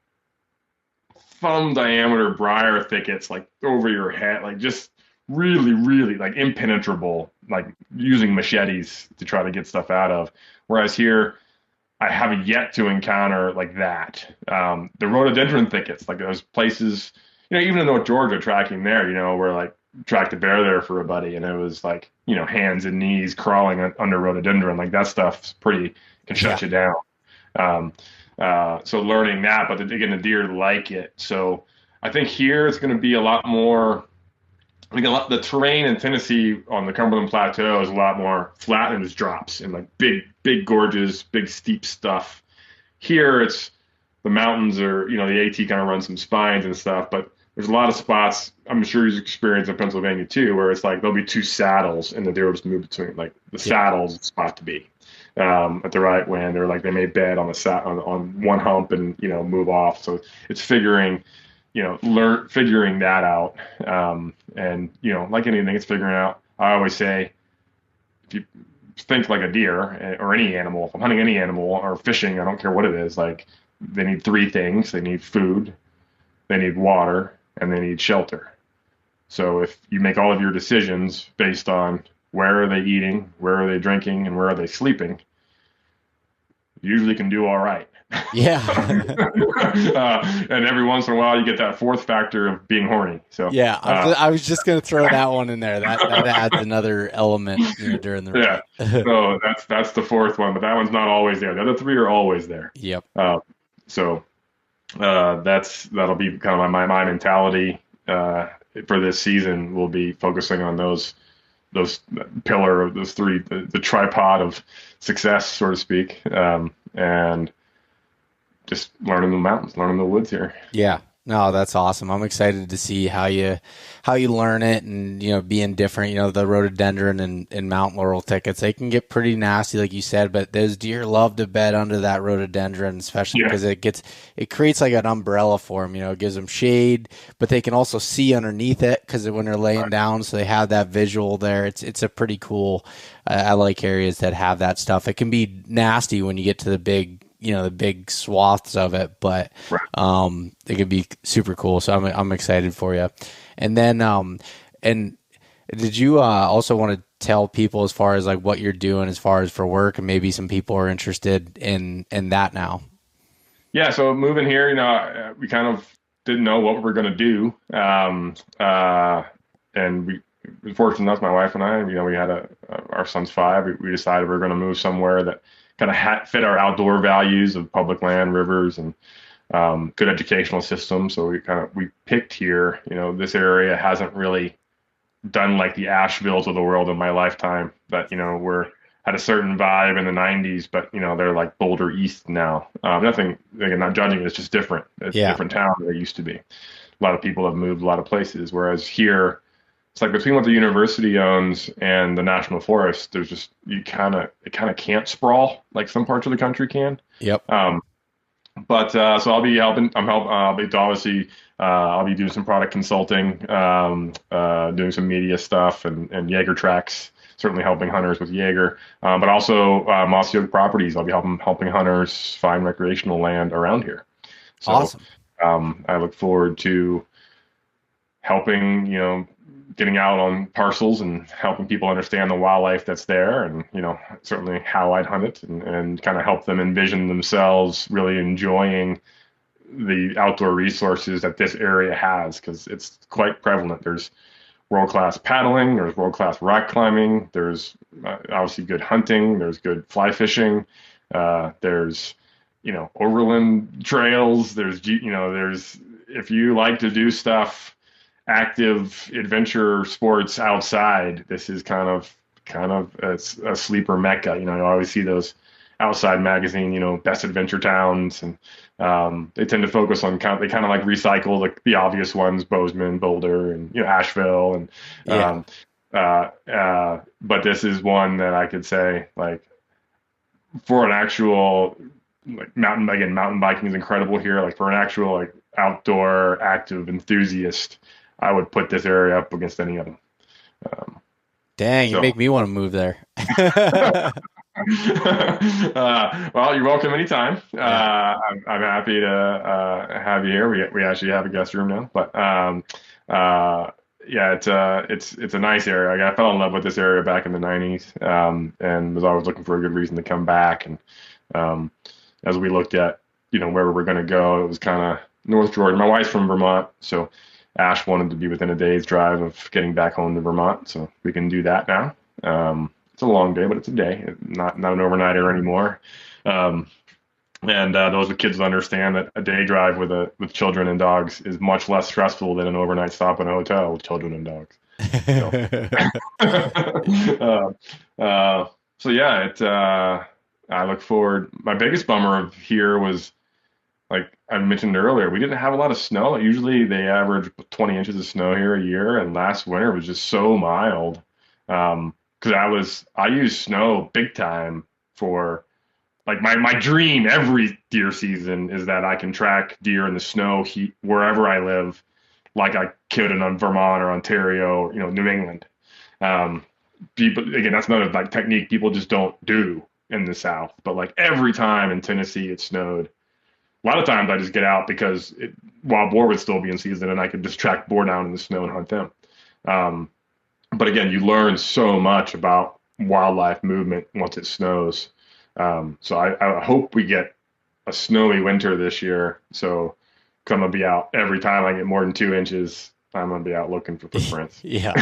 Speaker 3: thumb diameter briar thickets, like over your head, like just really, really like impenetrable, like using machetes to try to get stuff out of. Whereas here, I haven't yet to encounter like that. The rhododendron thickets, like those places, even in North Georgia, tracking there, where like tracked a bear there for a buddy, and it was like, hands and knees crawling under rhododendron, like that stuff's can shut you down. So learning that, but again, the deer like it. So I think here it's going to be a lot more. I think the terrain in Tennessee on the Cumberland Plateau is a lot more flat and just drops and like big gorges, big steep stuff. Here it's the mountains are, the AT kind of runs some spines and stuff, but there's a lot of spots, I'm sure you've experienced in Pennsylvania too, where it's like there'll be two saddles and the deer will just move between. Like the saddle's the spot to be at the right wind. They're like they may bed on on one hump and move off. So it's figuring that out. And like anything, it's figuring out. I always say, if you think like a deer or any animal, if I'm hunting any animal or fishing, I don't care what it is. Like they need three things: they need food, they need water, and they need shelter. So if you make all of your decisions based on where are they eating, where are they drinking, and where are they sleeping, you usually can do all right.
Speaker 2: Yeah.
Speaker 3: And every once in a while you get that fourth factor of being horny. So
Speaker 2: yeah, I was just going to throw that one in there. That adds another element during the ride.
Speaker 3: So that's the fourth one, but that one's not always there. The other three are always there.
Speaker 2: Yep.
Speaker 3: So that'll be kind of my mentality for this season. We'll be focusing on those pillar of those three, the tripod of success, so to speak, and just learning the mountains, learning the woods here.
Speaker 2: Yeah. No, that's awesome. I'm excited to see how you learn it and, being different, the rhododendron and mountain laurel thickets, they can get pretty nasty, like you said, but those deer love to bed under that rhododendron, especially because it creates like an umbrella for them, it gives them shade, but they can also see underneath it because when they're laying down, so they have that visual there. It's a pretty cool, I like areas that have that stuff. It can be nasty when you get to the big swaths of it, but it could be super cool. So I'm excited for you. And then and did you also want to tell people as far as like what you're doing as far as for work, and maybe some people are interested in that now? Yeah.
Speaker 3: So moving here, we kind of didn't know what we were going to do, and we. Fortunate enough, my wife and I, we had our son's 5. We decided we were going to move somewhere that kind of fit our outdoor values of public land, rivers, and good educational system. So we picked here. This area hasn't really done like the Asheville's of the world in my lifetime. That we're had a certain vibe in the '90s, but they're like Boulder East now. Nothing, again, not judging it. It's just different. It's a different town than it used to be. A lot of people have moved a lot of places, whereas here. It's like between what the university owns and the national forest, there's just it kind of can't sprawl like some parts of the country can.
Speaker 2: Yep.
Speaker 3: But so I'll be helping. I'll be doing some product consulting, doing some media stuff, and Jaeger tracks. Certainly helping hunters with Jaeger, but also Mossy Oak Properties. I'll be helping hunters find recreational land around here. So,
Speaker 2: awesome.
Speaker 3: I look forward to helping getting out on parcels and helping people understand the wildlife that's there, and certainly how I'd hunt it, and kind of help them envision themselves really enjoying the outdoor resources that this area has, because it's quite prevalent. There's world-class paddling, there's world-class rock climbing, there's obviously good hunting, there's good fly fishing, there's overland trails, there's if you like to do stuff, active adventure sports outside, this is kind of a sleeper mecca. You always see those outside magazine, best adventure towns, and they tend to focus on they kind of like recycle the obvious ones, Bozeman, Boulder, and Asheville, and but this is one that I could say, like, for an actual mountain biking is incredible here. Like, for an actual outdoor active enthusiast, I would put this area up against any of them.
Speaker 2: Dang, you make me want to move there.
Speaker 3: Well, you're welcome anytime. I'm happy to have you here. We actually have a guest room now, but it's a nice area. I fell in love with this area back in the '90s, and was always looking for a good reason to come back. And as we looked at where we were going to go, it was kind of North Georgia. My wife's from Vermont, so Ash wanted to be within a day's drive of getting back home to Vermont, so we can do that now. It's a long day, but it's a day, not an overnighter anymore. And those are kids that understand that a day drive with children and dogs is much less stressful than an overnight stop in a hotel with children and dogs. So, uh, so yeah, I look forward. My biggest bummer of here was, like I mentioned earlier, we didn't have a lot of snow. Usually they average 20 inches of snow here a year, and last winter was just so mild. Because I use snow big time for, like, my dream every deer season is that I can track deer in the snow heat wherever I live, like I could in Vermont or Ontario, or, New England. Um, People, again, that's another like technique people just don't do in the South. But like every time in Tennessee it snowed, a lot of times I just get out because wild boar would still be in season, and I could just track boar down in the snow and hunt them. Um, but again, you learn so much about wildlife movement once it snows. So I hope we get a snowy winter this year. So I'm gonna be out every time I get more than 2 inches. I'm gonna be out looking for footprints.
Speaker 2: Yeah,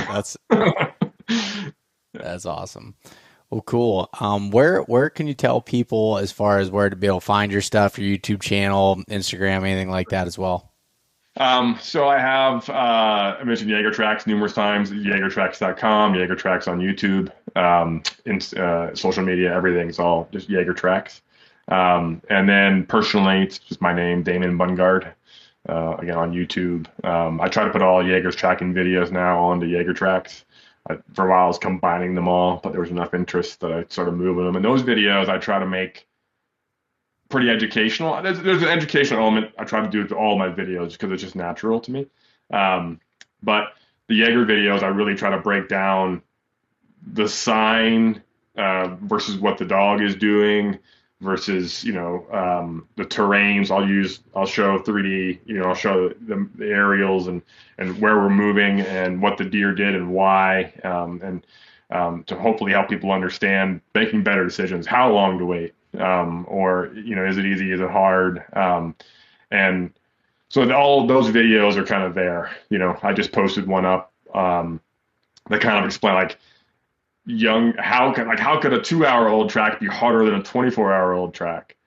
Speaker 2: that's awesome. Well, cool. Where can you tell people as far as where to be able to find your stuff, your YouTube channel, Instagram, anything like that as well?
Speaker 3: So I have, I mentioned Jaeger Tracks numerous times, jaegertracks.com, Jaeger Tracks on YouTube, in social media, everything's all just Jaeger Tracks. And then personally, it's just my name, Damon Bungard, again, on YouTube. I try to put all Jaeger's tracking videos now onto Jaeger Tracks. For a while I was combining them all, but there was enough interest that I started moving them. And those videos I try to make pretty educational. There's an educational element I try to do to all my videos because it's just natural to me. But the Jaeger videos, I really try to break down the sign versus what the dog is doing versus, the terrains. I'll show 3D, I'll show the aerials and where we're moving and what the deer did and why, and to hopefully help people understand making better decisions, how long to wait, or, is it easy, is it hard? And so all those videos are kind of there. I just posted one up that kind of explain, like, how could a 2-hour-old track be harder than a 24-hour-old track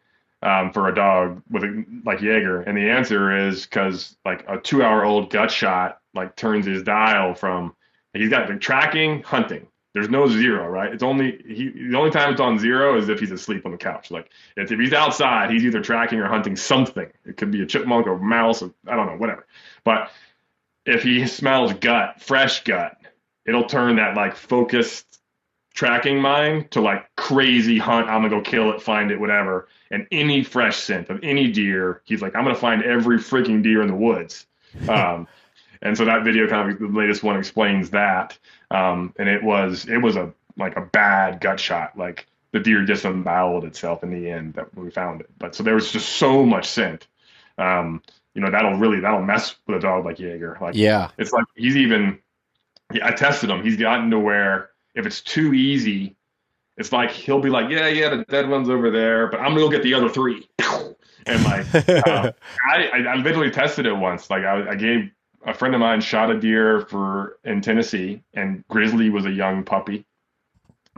Speaker 3: for a dog with like Jaeger? And the answer is because, like, a 2-hour-old gut shot like turns his dial from, he's got the tracking, hunting. There's no zero, right? It's only the only time it's on zero is if he's asleep on the couch. Like, if he's outside, he's either tracking or hunting something. It could be a chipmunk or a mouse, or I don't know, whatever. But if he smells gut, fresh gut, it'll turn that like focused tracking mind to like crazy hunt. I'm gonna go kill it, find it, whatever. And any fresh scent of any deer, he's like, I'm gonna find every freaking deer in the woods. And so that video, kind of the latest one, explains that. And it was a bad gut shot. Like, the deer disemboweled itself in the end that we found it. But so there was just so much scent. That'll mess with a dog like Jaeger. Like,
Speaker 2: yeah,
Speaker 3: it's like I tested him. He's gotten to where if it's too easy, it's like he'll be like, yeah, the dead one's over there, but I'm gonna go get the other 3. And like, I literally tested it once. Like, I gave a friend of mine shot a deer in Tennessee, and Grizzly was a young puppy,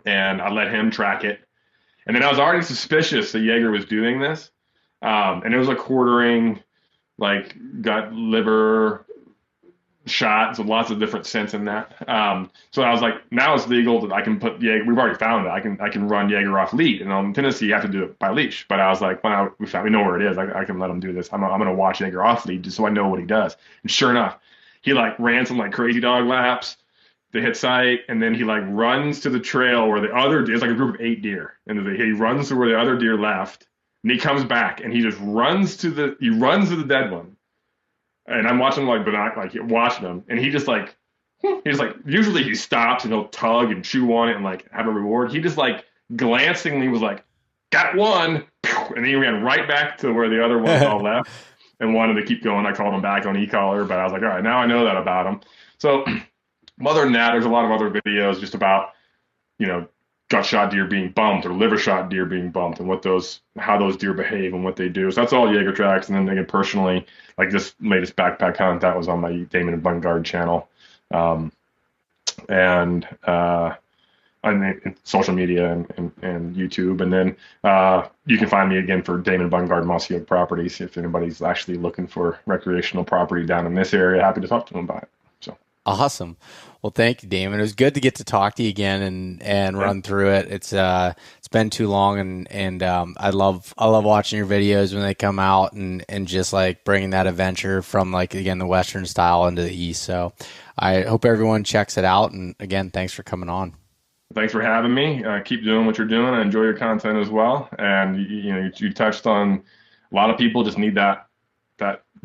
Speaker 3: and I let him track it. And then I was already suspicious that Jaeger was doing this, and it was a quartering, like, gut, liver shot, so lots of different scents in that. So I was like, now it's legal that I can put Jaeger. We've already found it. I can run Jaeger off lead, and in Tennessee you have to do it by leash. But I was like, well, we know where it is. I can let him do this. I'm gonna watch Jaeger off lead just so I know what he does. And sure enough, he like ran some like crazy dog laps to hit sight, and then he like runs to the trail where the other deer, it's like a group of 8 deer, and he runs to where the other deer left, and he comes back and he just runs to the dead one. And I'm watching him watching him, and he's just like, usually he stops and he'll tug and chew on it and like have a reward. He just like glancingly was like, got one, and then he ran right back to where the other one all left and wanted to keep going. I called him back on e-collar, but I was like, all right, now I know that about him. So other than that, there's a lot of other videos just about, gut shot deer being bumped or liver shot deer being bumped and how those deer behave and what they do. So that's all Jaeger Tracks. And then again, personally, like this latest backpack hunt, that was on my Damon Bungard channel. on social media and YouTube. And then you can find me again for Damon Bungard Mossy Oak Properties. If anybody's actually looking for recreational property down in this area, happy to talk to them about it. So
Speaker 2: awesome. Well, thank you, Damon. It was good to get to talk to you again and run through it. It's been too long, and I love watching your videos when they come out and just like bringing that adventure from like, again, the Western style into the East. So I hope everyone checks it out. And again, thanks for coming on.
Speaker 3: Thanks for having me. Keep doing what you're doing. I enjoy your content as well. And you touched on a lot of people just need that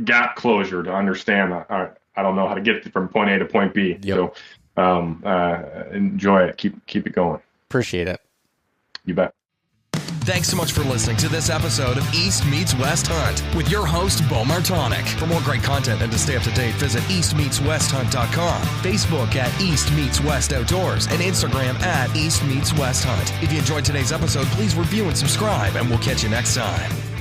Speaker 3: gap closure to understand that I don't know how to get from point A to point B. Yep. So enjoy it. Keep it going.
Speaker 2: Appreciate it.
Speaker 3: You bet.
Speaker 1: Thanks so much for listening to this episode of East Meets West Hunt with your host, Beau Martonik. For more great content and to stay up to date, visit eastmeetswesthunt.com, Facebook at East Meets West Outdoors, and Instagram at East Meets West Hunt. If you enjoyed today's episode, please review and subscribe, and we'll catch you next time.